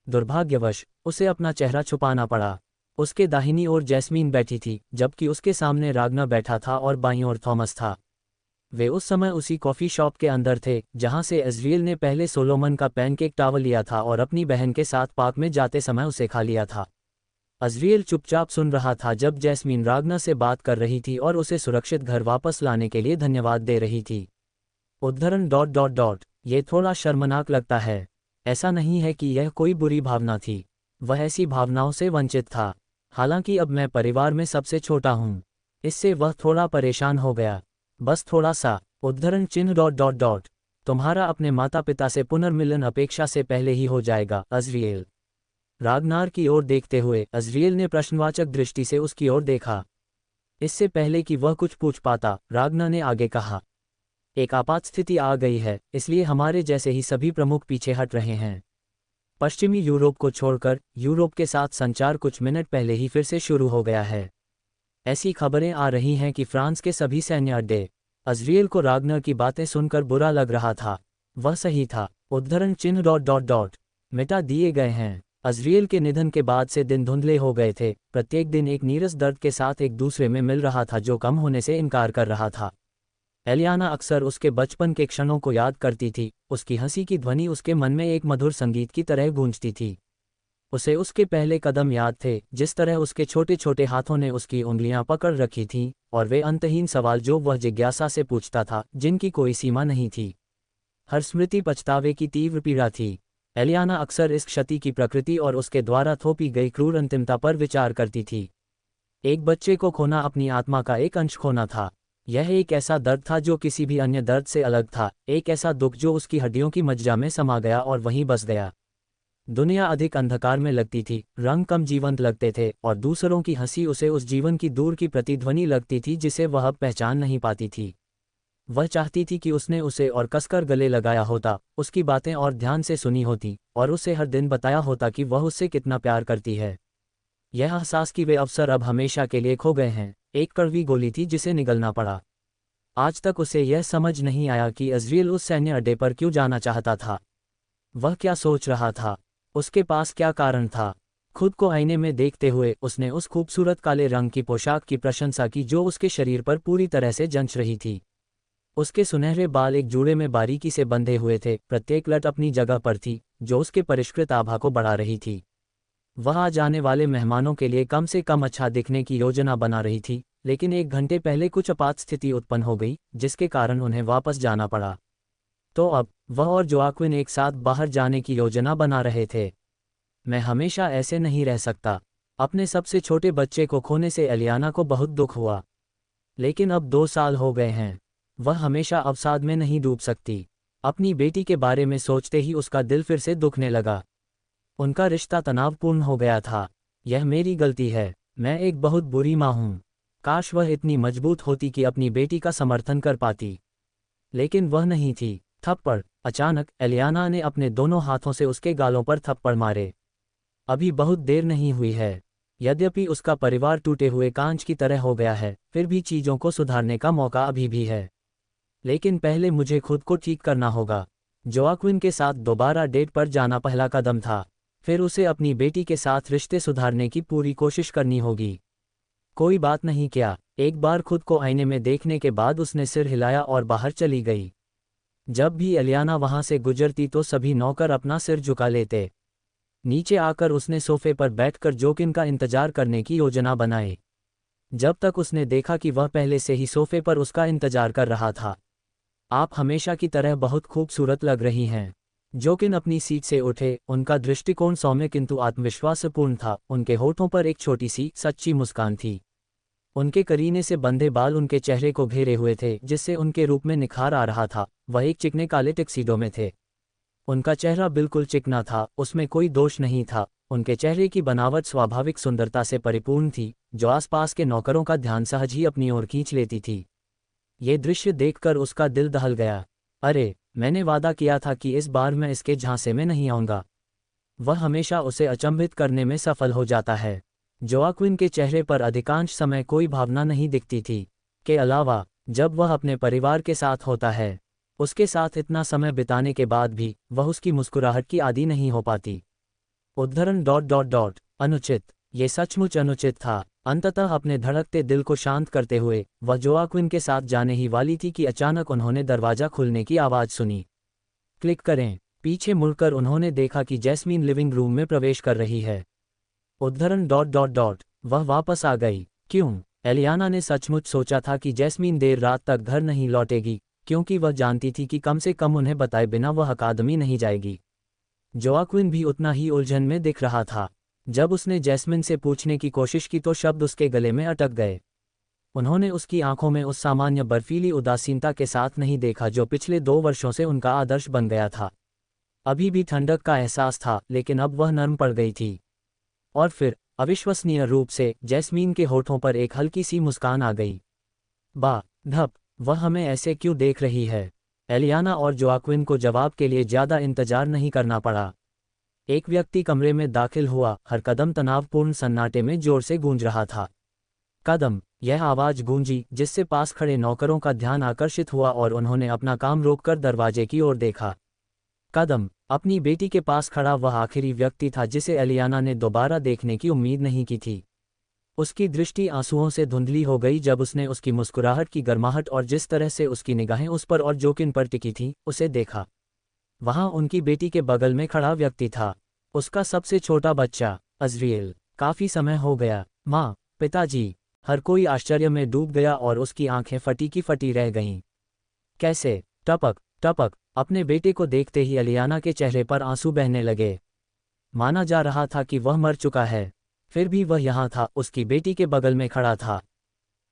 दुर्भाग्यवश उसे अपना चेहरा छुपाना पड़ा। उसके दाहिनी ओर जैस्मीन बैठी थी, जबकि उसके सामने रागना बैठा था और बाईं ओर थॉमस था। वे उस समय उसी कॉफ़ी शॉप के अंदर थे जहां से अज़रियल ने पहले सोलोमन का पैनकेक टावल लिया था और अपनी बहन के साथ पार्क में जाते समय उसे खा लिया था। अज़रियल चुपचाप सुन रहा था जब जैस्मीन रागना से बात कर रही थी और उसे सुरक्षित घर वापस लाने के लिए धन्यवाद दे रही थी। उद्धरण ... ये थोड़ा शर्मनाक लगता है। ऐसा नहीं है कि यह कोई बुरी भावना थी। वह ऐसी भावनाओं से वंचित था। हालांकि अब मैं परिवार में सबसे छोटा हूँ। इससे वह थोड़ा परेशान हो गया। बस थोड़ा सा। उद्धरण चिन्ह ... तुम्हारा अपने माता पिता से पुनर्मिलन अपेक्षा से पहले ही हो जाएगा, अज़रियल। रागनार की ओर देखते हुए अज़रियल ने प्रश्नवाचक दृष्टि से उसकी ओर देखा। इससे पहले कि वह कुछ पूछ पाता, रागना ने आगे कहा, एक आपात स्थिति आ गई है, इसलिए हमारे जैसे ही सभी प्रमुख पीछे हट रहे हैं। पश्चिमी यूरोप को छोड़कर यूरोप के साथ संचार कुछ मिनट पहले ही फिर से शुरू हो गया है। ऐसी खबरें आ रही हैं कि फ्रांस के सभी सैन्य अड्डे। अज़रियल को रागनर की बातें सुनकर बुरा लग रहा था। वह सही था। उद्धरण चिन्ह ... मिटा दिए गए हैं। अज़रियल के निधन के बाद से दिन धुंधले हो गए थे, प्रत्येक दिन एक नीरस दर्द के साथ एक दूसरे में मिल रहा था जो कम होने से इनकार कर रहा था। एलियाना अक्सर उसके बचपन के क्षणों को याद करती थी, उसकी हंसी की ध्वनि उसके मन में एक मधुर संगीत की तरह गूंजती थी। उसे उसके पहले कदम याद थे, जिस तरह उसके छोटे छोटे हाथों ने उसकी उंगलियां पकड़ रखी थीं, और वे अंतहीन सवाल जो वह जिज्ञासा से पूछता था, जिनकी कोई सीमा नहीं थी। हर स्मृति पछतावे की तीव्र पीड़ा थी। एलियाना अक्सर इस क्षति की प्रकृति और उसके द्वारा थोपी गई क्रूर अंतिमता पर विचार करती थी। एक बच्चे को खोना अपनी आत्मा का एक अंश खोना था। यह एक ऐसा दर्द था जो किसी भी अन्य दर्द से अलग था, एक ऐसा दुख जो उसकी हड्डियों की मज्जा में समा गया और वहीं बस गया। दुनिया अधिक अंधकार में लगती थी, रंग कम जीवंत लगते थे, और दूसरों की हंसी उसे उस जीवन की दूर की प्रतिध्वनि लगती थी जिसे वह अब पहचान नहीं पाती थी। वह चाहती थी कि उसने उसे और कसकर गले लगाया होता, उसकी बातें और ध्यान से सुनी होती, और उसे हर दिन बताया होता कि वह उससे कितना प्यार करती है। यह एहसास कि वे अवसर अब हमेशा के लिए खो गए हैं, एक कड़वी गोली थी जिसे निगलना पड़ा। आज तक उसे यह समझ नहीं आया कि अज़रियल उस सैन्य अड्डे पर क्यों जाना चाहता था। वह क्या सोच रहा था, उसके पास क्या कारण था। खुद को आईने में देखते हुए उसने उस खूबसूरत काले रंग की पोशाक की प्रशंसा की जो उसके शरीर पर पूरी तरह से जंच रही थी। उसके सुनहरे बाल एक जूड़े में बारीकी से बंधे हुए थे, प्रत्येक लट अपनी जगह पर थी, जो उसके परिष्कृत आभा को बढ़ा रही थी। वह आ जाने वाले मेहमानों के लिए कम से कम अच्छा दिखने की योजना बना रही थी, लेकिन 1 घंटे पहले कुछ आपात स्थिति उत्पन्न हो गई, जिसके कारण उन्हें वापस जाना पड़ा। तो अब वह और जोआक्विन एक साथ बाहर जाने की योजना बना रहे थे। मैं हमेशा ऐसे नहीं रह सकता। अपने सबसे छोटे बच्चे को खोने से एलियाना को बहुत दुख हुआ, लेकिन अब 2 साल हो गए हैं। वह हमेशा अवसाद में नहीं डूब सकती। अपनी बेटी के बारे में सोचते ही उसका दिल फिर से दुखने लगा। उनका रिश्ता तनावपूर्ण हो गया था। यह मेरी गलती है, मैं एक बहुत बुरी माँ हूँ। काश वह इतनी मजबूत होती कि अपनी बेटी का समर्थन कर पाती, लेकिन वह नहीं थी। थप्पड़। अचानक एलियाना ने अपने दोनों हाथों से उसके गालों पर थप्पड़ मारे। अभी बहुत देर नहीं हुई है। यद्यपि उसका परिवार टूटे हुए कांच की तरह हो गया है, फिर भी चीज़ों को सुधारने का मौका अभी भी है। लेकिन पहले मुझे खुद को ठीक करना होगा। जोआक्विन के साथ दोबारा डेट पर जाना पहला कदम था, फिर उसे अपनी बेटी के साथ रिश्ते सुधारने की पूरी कोशिश करनी होगी। कोई बात नहीं, क्या? एक बार खुद को आईने में देखने के बाद उसने सिर हिलाया और बाहर चली गई। जब भी एलियाना वहां से गुजरती तो सभी नौकर अपना सिर झुका लेते। नीचे आकर उसने सोफे पर बैठकर जोकिन का इंतजार करने की योजना बनाई, जब तक उसने देखा कि वह पहले से ही सोफे पर उसका इंतजार कर रहा था। आप हमेशा की तरह बहुत खूबसूरत लग रही हैं। जोकिन अपनी सीट से उठे, उनका दृष्टिकोण सौम्य किंतु आत्मविश्वासपूर्ण था, उनके होठों पर एक छोटी सी सच्ची मुस्कान थी। उनके करीने से बंधे बाल उनके चेहरे को घेरे हुए थे, जिससे उनके रूप में निखार आ रहा था। वह एक चिकने काले टक्सीडो में थे। उनका चेहरा बिल्कुल चिकना था, उसमें कोई दोष नहीं था। उनके चेहरे की बनावट स्वाभाविक सुंदरता से परिपूर्ण थी, जो आसपास के नौकरों का ध्यान सहज ही अपनी ओर खींच लेती थी। ये दृश्य देखकर उसका दिल दहल गया। अरे, मैंने वादा किया था कि इस बार मैं इसके झांसे में नहीं आऊंगा। वह हमेशा उसे अचंभित करने में सफल हो जाता है। जोआक्विन के चेहरे पर अधिकांश समय कोई भावना नहीं दिखती थी, के अलावा जब वह अपने परिवार के साथ होता है। उसके साथ इतना समय बिताने के बाद भी वह उसकी मुस्कुराहट की आदी नहीं हो पाती। उद्धरण अनुचित। ये सचमुच अनुचित था। अंततः अपने धड़कते दिल को शांत करते हुए वह जोआक्विन के साथ जाने ही वाली थी कि अचानक उन्होंने दरवाजा खुलने की आवाज़ सुनी। क्लिक करें। पीछे मुड़कर उन्होंने देखा कि जैस्मीन लिविंग रूम में प्रवेश कर रही है। उद्धरण वह वापस आ गई। क्यों? एलियाना ने सचमुच सोचा था कि जैस्मीन देर रात तक घर नहीं लौटेगी, क्योंकि वह जानती थी कि कम से कम उन्हें बताए बिना वह अकादमी नहीं जाएगी। जोआक्विन भी उतना ही उलझन में दिख रहा था। जब उसने जैस्मिन से पूछने की कोशिश की तो शब्द उसके गले में अटक गए। उन्होंने उसकी आंखों में उस सामान्य बर्फीली उदासीनता के साथ नहीं देखा जो पिछले 2 वर्षों से उनका आदर्श बन गया था। अभी भी ठंडक का एहसास था, लेकिन अब वह नरम पड़ गई थी। और फिर अविश्वसनीय रूप से जैस्मीन के होठों पर एक हल्की सी मुस्कान आ गई। बा धप, वह हमें ऐसे क्यों देख रही है? एलियाना और जोआक्विन को जवाब के लिए ज़्यादा इंतजार नहीं करना पड़ा। एक व्यक्ति कमरे में दाखिल हुआ, हर कदम तनावपूर्ण सन्नाटे में जोर से गूंज रहा था। कदम। यह आवाज़ गूंजी, जिससे पास खड़े नौकरों का ध्यान आकर्षित हुआ और उन्होंने अपना काम रोककर दरवाजे की ओर देखा। कदम। अपनी बेटी के पास खड़ा वह आखिरी व्यक्ति था जिसे एलियाना ने दोबारा देखने की उम्मीद नहीं की थी। उसकी दृष्टि आंसुओं से धुंधली हो गई जब उसने उसकी मुस्कुराहट की गर्माहट और जिस तरह से उसकी निगाहें उस पर और जोकिन पर टिकी थीं, उसे देखा। वहां उनकी बेटी के बगल में खड़ा व्यक्ति था, उसका सबसे छोटा बच्चा, अज़रिएल। काफी समय हो गया, माँ, पिताजी। हर कोई आश्चर्य में डूब गया और उसकी आंखें फटी की फटी रह गईं। कैसे? टपक टपक। अपने बेटे को देखते ही एलियाना के चेहरे पर आंसू बहने लगे। माना जा रहा था कि वह मर चुका है, फिर भी वह यहाँ था, उसकी बेटी के बगल में खड़ा था।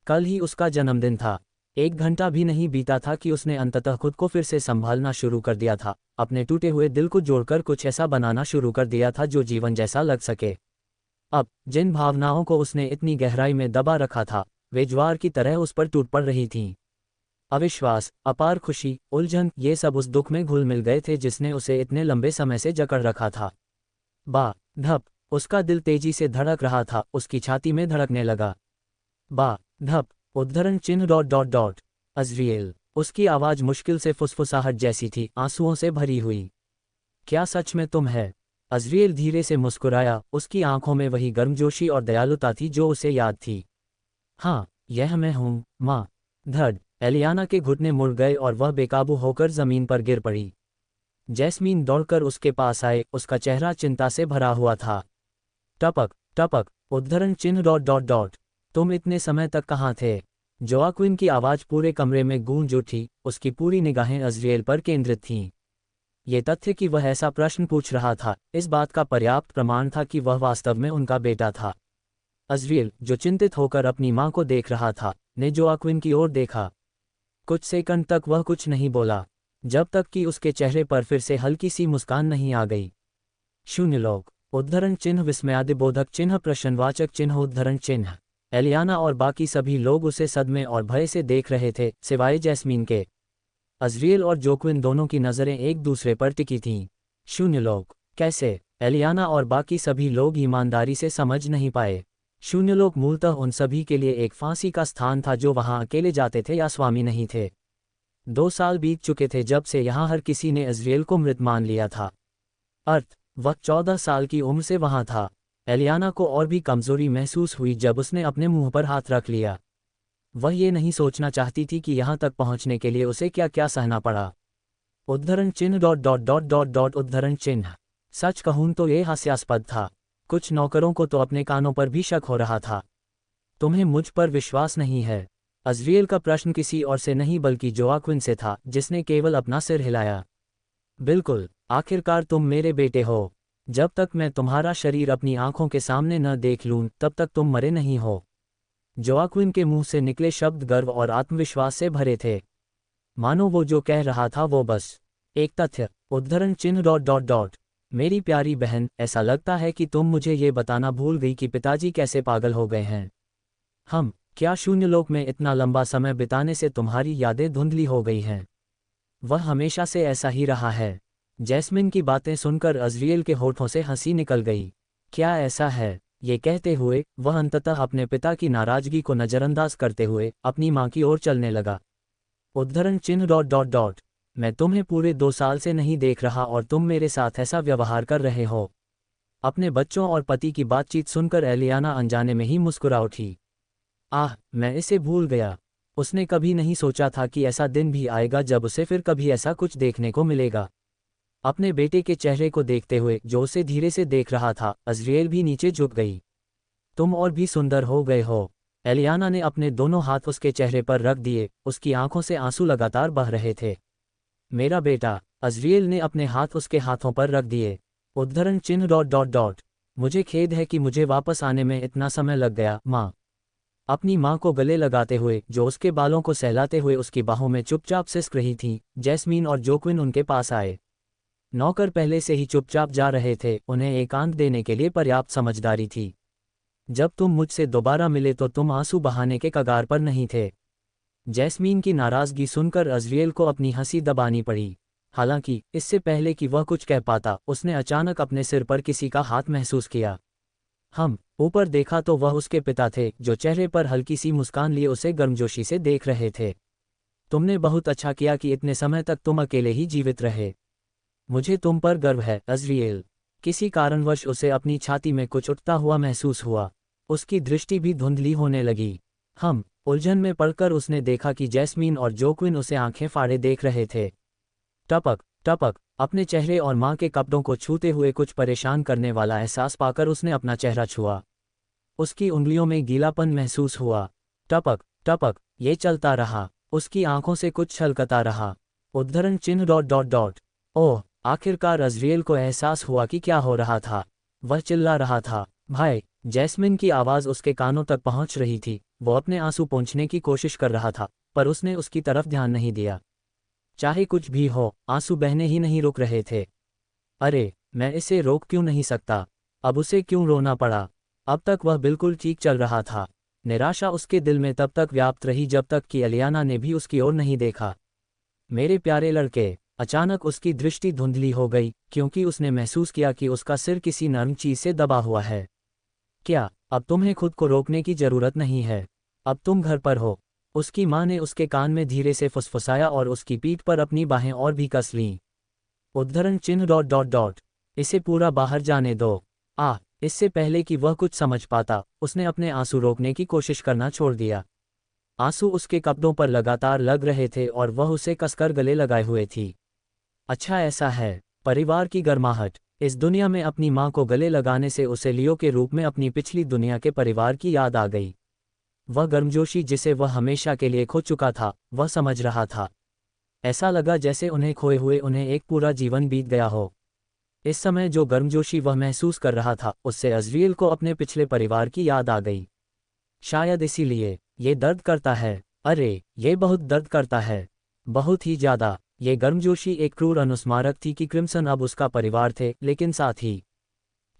कल ही उसका जन्मदिन था। 1 घंटा भी नहीं बीता था कि उसने अंततः खुद को फिर से संभालना शुरू कर दिया था, अपने टूटे हुए दिल को जोड़कर कुछ ऐसा बनाना शुरू कर दिया था जो जीवन जैसा लग सके। अब जिन भावनाओं को उसने इतनी गहराई में दबा रखा था, वे ज्वार की तरह उस पर टूट पड़ रही थीं। अविश्वास, अपार खुशी, उलझन, ये सब उस दुख में घुल मिल गए थे जिसने उसे इतने लंबे समय से जकड़ रखा था। बा धप। उसका दिल तेजी से धड़क रहा था, उसकी छाती में धड़कने लगा। बा धप। उद्धरण चिन्ह डॉट डॉट डॉट। अज़रिएल। उसकी आवाज़ मुश्किल से फुसफुसाहट जैसी थी, आंसुओं से भरी हुई। क्या सच में तुम है? अज़रिएल धीरे से मुस्कुराया, उसकी आंखों में वही गर्मजोशी और दयालुता थी जो उसे याद थी। हाँ, यह मैं हूँ, माँ। धड़। एलियाना के घुटने मुड़ गए और वह बेकाबू होकर जमीन पर गिर पड़ी। जैस्मीन दौड़कर उसके पास आए, उसका चेहरा चिंता से भरा हुआ था। टपक टपक। उद्धरण चिन्ह डॉट डॉट डॉट। तुम इतने समय तक कहाँ थे? जोआक्विन की आवाज़ पूरे कमरे में गूंज उठी, उसकी पूरी निगाहें अज़रिएल पर केंद्रित थीं। ये तथ्य कि वह ऐसा प्रश्न पूछ रहा था, इस बात का पर्याप्त प्रमाण था कि वह वास्तव में उनका बेटा था। अज़रिएल, जो चिंतित होकर अपनी माँ को देख रहा था, ने जोआक्विन की ओर देखा। कुछ सेकंड तक वह कुछ नहीं बोला, जब तक कि उसके चेहरे पर फिर से हल्की सी मुस्कान नहीं आ गई। शून्यलोक। उद्धरण चिन्ह विस्मयादिबोधक चिन्ह प्रश्नवाचक चिन्ह उद्धरण चिन्ह। एलियाना और बाकी सभी लोग उसे सदमे और भय से देख रहे थे, सिवाय जैस्मीन के। अज़रिएल और जोक्विन दोनों की नज़रें एक दूसरे पर टिकी थीं। शून्यलोक कैसे? एलियाना और बाकी सभी लोग ईमानदारी से समझ नहीं पाए। शून्यलोक मूलतः उन सभी के लिए एक फांसी का स्थान था जो वहां अकेले जाते थे या स्वामी नहीं थे। 2 साल बीत चुके थे जब से यहाँ हर किसी ने अज़रिएल को मृत मान लिया था। अर्थ, वह 14 साल की उम्र से वहां था। एलियाना को और भी कमजोरी महसूस हुई जब उसने अपने मुंह पर हाथ रख लिया। वह ये नहीं सोचना चाहती थी कि यहाँ तक पहुँचने के लिए उसे क्या क्या सहना पड़ा। उद्धरण चिन्ह dot dot dot dot dot उद्धरण चिन्ह। सच कहूँ तो ये हास्यास्पद था। कुछ नौकरों को तो अपने कानों पर भी शक हो रहा था। तुम्हें मुझ पर विश्वास नहीं है? अज़रिएल का प्रश्न किसी और से नहीं बल्कि जोआक्विन से था, जिसने केवल अपना सिर हिलाया। बिल्कुल, आखिरकार तुम मेरे बेटे हो। जब तक मैं तुम्हारा शरीर अपनी आंखों के सामने न देख लूं, तब तक तुम मरे नहीं हो। जोआक्विन के मुंह से निकले शब्द गर्व और आत्मविश्वास से भरे थे, मानो वो जो कह रहा था वो बस एक तथ्य। उद्धरण चिन्ह डॉट डॉट डॉट। मेरी प्यारी बहन, ऐसा लगता है कि तुम मुझे ये बताना भूल गई कि पिताजी कैसे पागल हो गए हैं। क्या शून्यलोक में इतना लंबा समय बिताने से तुम्हारी यादें धुंधली हो गई हैं? वह हमेशा से ऐसा ही रहा है। जैस्मिन की बातें सुनकर अज़रिएल के होठों से हंसी निकल गई। क्या ऐसा है? ये कहते हुए वह अंततः अपने पिता की नाराजगी को नज़रअंदाज करते हुए अपनी माँ की ओर चलने लगा। उद्धरण चिन्ह डॉट डॉट डॉट। मैं तुम्हें पूरे 2 साल से नहीं देख रहा और तुम मेरे साथ ऐसा व्यवहार कर रहे हो। अपने बच्चों और पति की बातचीत सुनकर एलियाना अनजाने में ही मुस्कुरा उठी। आह, मैं इसे भूल गया। उसने कभी नहीं सोचा था कि ऐसा दिन भी आएगा जब उसे फिर कभी ऐसा कुछ देखने को मिलेगा। अपने बेटे के चेहरे को देखते हुए जो उसे धीरे से देख रहा था, अज़रिएल भी नीचे झुक गई। तुम और भी सुंदर हो गए हो। एलियाना ने अपने दोनों हाथ उसके चेहरे पर रख दिए, उसकी आंखों से आंसू लगातार बह रहे थे। मेरा बेटा। अज़रिएल ने अपने हाथ उसके हाथों पर रख दिए। उद्धरण चिन्ह डॉट डॉट डॉट। मुझे खेद है कि मुझे वापस आने में इतना समय लग गया, माँ। अपनी माँ को गले लगाते हुए, जो उसके बालों को सहलाते हुए उसकी बाहों में चुपचाप सिसक रही थीं, जैस्मीन और जोक्विन उनके पास आए। नौकर पहले से ही चुपचाप जा रहे थे, उन्हें एकांत देने के लिए पर्याप्त समझदारी थी। जब तुम मुझसे दोबारा मिले तो तुम आंसू बहाने के कगार पर नहीं थे। जैस्मीन की नाराज़गी सुनकर अज़रिएल को अपनी हंसी दबानी पड़ी। हालांकि इससे पहले कि वह कुछ कह पाता, उसने अचानक अपने सिर पर किसी का हाथ महसूस किया। ऊपर देखा तो वह उसके पिता थे, जो चेहरे पर हल्की सी मुस्कान लिए उसे गर्मजोशी से देख रहे थे। तुमने बहुत अच्छा किया कि इतने समय तक तुम अकेले ही जीवित रहे। मुझे तुम पर गर्व है अज़रिएल। किसी कारणवश उसे अपनी छाती में कुछ उठता हुआ महसूस हुआ। उसकी दृष्टि भी धुंधली होने लगी। उलझन में पड़कर उसने देखा कि जैस्मीन और जोक्विन उसे आंखें फाड़े देख रहे थे। टपक टपक अपने चेहरे और माँ के कपड़ों को छूते हुए कुछ परेशान करने वाला एहसास पाकर उसने अपना चेहरा छुआ। उसकी उंगलियों में गीलापन महसूस हुआ। टपक टपक ये चलता रहा। उसकी आंखों से कुछ छलकता रहा। उद्धरण चिन्ह डॉट डॉट डॉट। ओह, आखिरकार अज़रिएल को एहसास हुआ कि क्या हो रहा था। वह चिल्ला रहा था, भाई। जैस्मिन की आवाज़ उसके कानों तक पहुंच रही थी। वो अपने आंसू पोंछने की कोशिश कर रहा था, पर उसने उसकी तरफ ध्यान नहीं दिया। चाहे कुछ भी हो, आंसू बहने ही नहीं रुक रहे थे। अरे, मैं इसे रोक क्यों नहीं सकता? अब उसे क्यों रोना पड़ा? अब तक वह बिल्कुल ठीक चल रहा था। निराशा उसके दिल में तब तक व्याप्त रही जब तक कि अलियाना ने भी उसकी ओर नहीं देखा। मेरे प्यारे लड़के। अचानक उसकी दृष्टि धुंधली हो गई, क्योंकि उसने महसूस किया कि उसका सिर किसी नर्म चीज से दबा हुआ है। क्या अब तुम्हें खुद को रोकने की जरूरत नहीं है? अब तुम घर पर हो। उसकी माँ ने उसके कान में धीरे से फुसफुसाया और उसकी पीठ पर अपनी बाहें और भी कस लीं। उद्धरण चिन्ह डॉट डॉट डॉट। इसे पूरा बाहर जाने दो। इससे पहले कि वह कुछ समझ पाता, उसने अपने आंसू रोकने की कोशिश करना छोड़ दिया। आंसू उसके कपड़ों पर लगातार लग रहे थे और वह उसे कसकर गले लगाए हुए थी। अच्छा, ऐसा है। परिवार की गर्माहट। इस दुनिया में अपनी माँ को गले लगाने से उसे लियो के रूप में अपनी पिछली दुनिया के परिवार की याद आ गई। वह गर्मजोशी जिसे वह हमेशा के लिए खो चुका था, वह समझ रहा था। ऐसा लगा जैसे उन्हें खोए हुए उन्हें एक पूरा जीवन बीत गया हो। इस समय जो गर्मजोशी वह महसूस कर रहा था, उससे अज़रिएल को अपने पिछले परिवार की याद आ गई। शायद इसीलिए ये दर्द करता है। अरे, ये बहुत दर्द करता है। बहुत ही ज़्यादा। ये गर्मजोशी एक क्रूर अनुस्मारक थी कि क्रिम्सन अब उसका परिवार थे, लेकिन साथ ही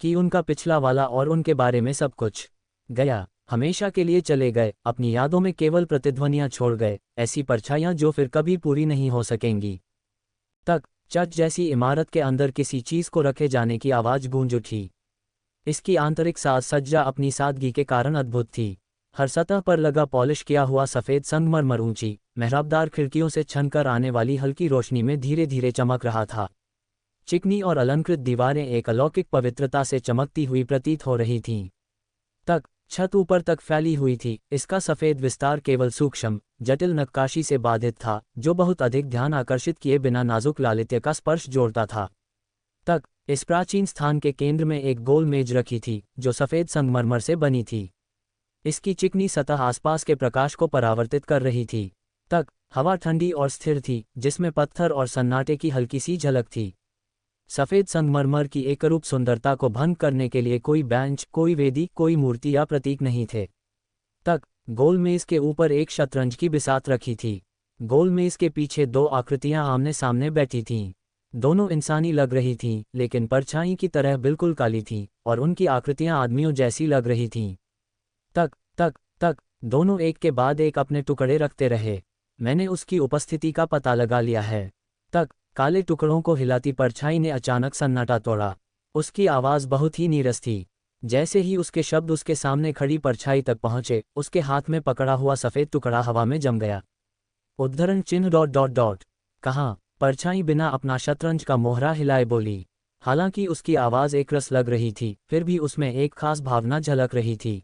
कि उनका पिछला वाला और उनके बारे में सब कुछ गया। हमेशा के लिए चले गए, अपनी यादों में केवल प्रतिध्वनियां छोड़ गए, ऐसी परछाइयां जो फिर कभी पूरी नहीं हो सकेंगी। चर्च जैसी इमारत के अंदर किसी चीज को रखे जाने की आवाज गूंज उठी। इसकी आंतरिक साज सज्जा अपनी सादगी के कारण अद्भुत थी। हर सतह पर लगा पॉलिश किया हुआ सफेद संगमरमर ऊंची, मेहराबदार खिड़कियों से छनकर आने वाली हल्की रोशनी में धीरे धीरे चमक रहा था। चिकनी और अलंकृत दीवारें एक अलौकिक पवित्रता से चमकती हुई प्रतीत हो रही थीं। छत ऊपर तक फैली हुई थी। इसका सफ़ेद विस्तार केवल सूक्ष्म, जटिल नक्काशी से बाधित था, जो बहुत अधिक ध्यान आकर्षित किए बिना नाजुक लालित्य का स्पर्श जोड़ता था। इस प्राचीन स्थान के केंद्र में एक गोल मेज रखी थी, जो सफ़ेद संगमरमर से बनी थी। इसकी चिकनी सतह आसपास के प्रकाश को परावर्तित कर रही थी। हवा ठंडी और स्थिर थी, जिसमें पत्थर और सन्नाटे की हल्की सी झलक थी। सफ़ेद संगमरमर की एकरूप सुंदरता को भंग करने के लिए कोई बेंच, कोई वेदी, कोई मूर्ति या प्रतीक नहीं थे। गोल मेज के ऊपर एक शतरंज की बिसात रखी थी। गोल मेज के पीछे दो आकृतियां आमने सामने बैठी थीं। दोनों इंसानी लग रही थीं, लेकिन परछाई की तरह बिल्कुल काली थीं, और उनकी आकृतियां आदमियों जैसी लग रही थीं। दोनों एक के बाद एक अपने टुकड़े रखते रहे। मैंने उसकी उपस्थिति का पता लगा लिया है। काले टुकड़ों को हिलाती परछाई ने अचानक सन्नाटा तोड़ा। उसकी आवाज़ बहुत ही नीरस थी। जैसे ही उसके शब्द उसके सामने खड़ी परछाई तक पहुंचे, उसके हाथ में पकड़ा हुआ सफ़ेद टुकड़ा हवा में जम गया। उद्धरण चिन्ह डॉट डॉट डॉट। कहाँ? परछाई बिना अपना शतरंज का मोहरा हिलाए बोली। हालांकि उसकी आवाज़ एकरस लग रही थी, फिर भी उसमें एक खास भावना झलक रही थी।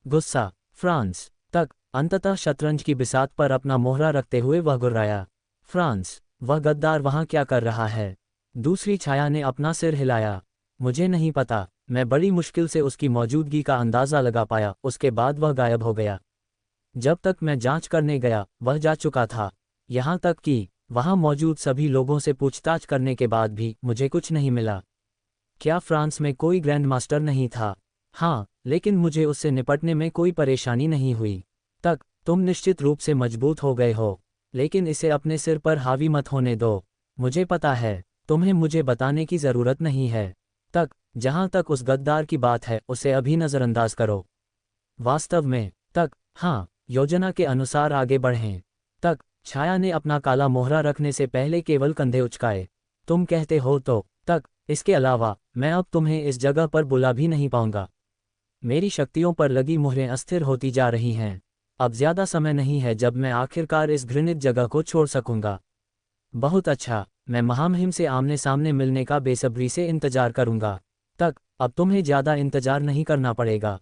गुस्सा। फ्रांस। अंततः शतरंज की बिसात पर अपना मोहरा रखते हुए वह गुर्राया। फ्रांस, वह गद्दार वहाँ क्या कर रहा है? दूसरी छाया ने अपना सिर हिलाया। मुझे नहीं पता। मैं बड़ी मुश्किल से उसकी मौजूदगी का अंदाज़ा लगा पाया, उसके बाद वह गायब हो गया। जब तक मैं जांच करने गया, वह जा चुका था। यहाँ तक कि वहाँ मौजूद सभी लोगों से पूछताछ करने के बाद भी मुझे कुछ नहीं मिला। क्या फ्रांस में कोई ग्रैंड मास्टर नहीं था? हाँ, लेकिन मुझे उससे निपटने में कोई परेशानी नहीं हुई। तुम निश्चित रूप से मजबूत हो गए हो, लेकिन इसे अपने सिर पर हावी मत होने दो। मुझे पता है, तुम्हें मुझे बताने की ज़रूरत नहीं है। जहाँ तक उस गद्दार की बात है, उसे अभी नज़रअंदाज करो। वास्तव में। हाँ, योजना के अनुसार आगे बढ़ें। छाया ने अपना काला मोहरा रखने से पहले केवल कंधे उचकाए। तुम कहते हो तो। इसके अलावा मैं अब तुम्हें इस जगह पर बुला भी नहीं पाऊंगा। मेरी शक्तियों पर लगी मुहरें अस्थिर होती जा रही हैं। अब ज़्यादा समय नहीं है जब मैं आखिरकार इस घृणित जगह को छोड़ सकूंगा। बहुत अच्छा, मैं महामहिम से आमने सामने मिलने का बेसब्री से इंतजार करूंगा। अब तुम्हें ज्यादा इंतजार नहीं करना पड़ेगा।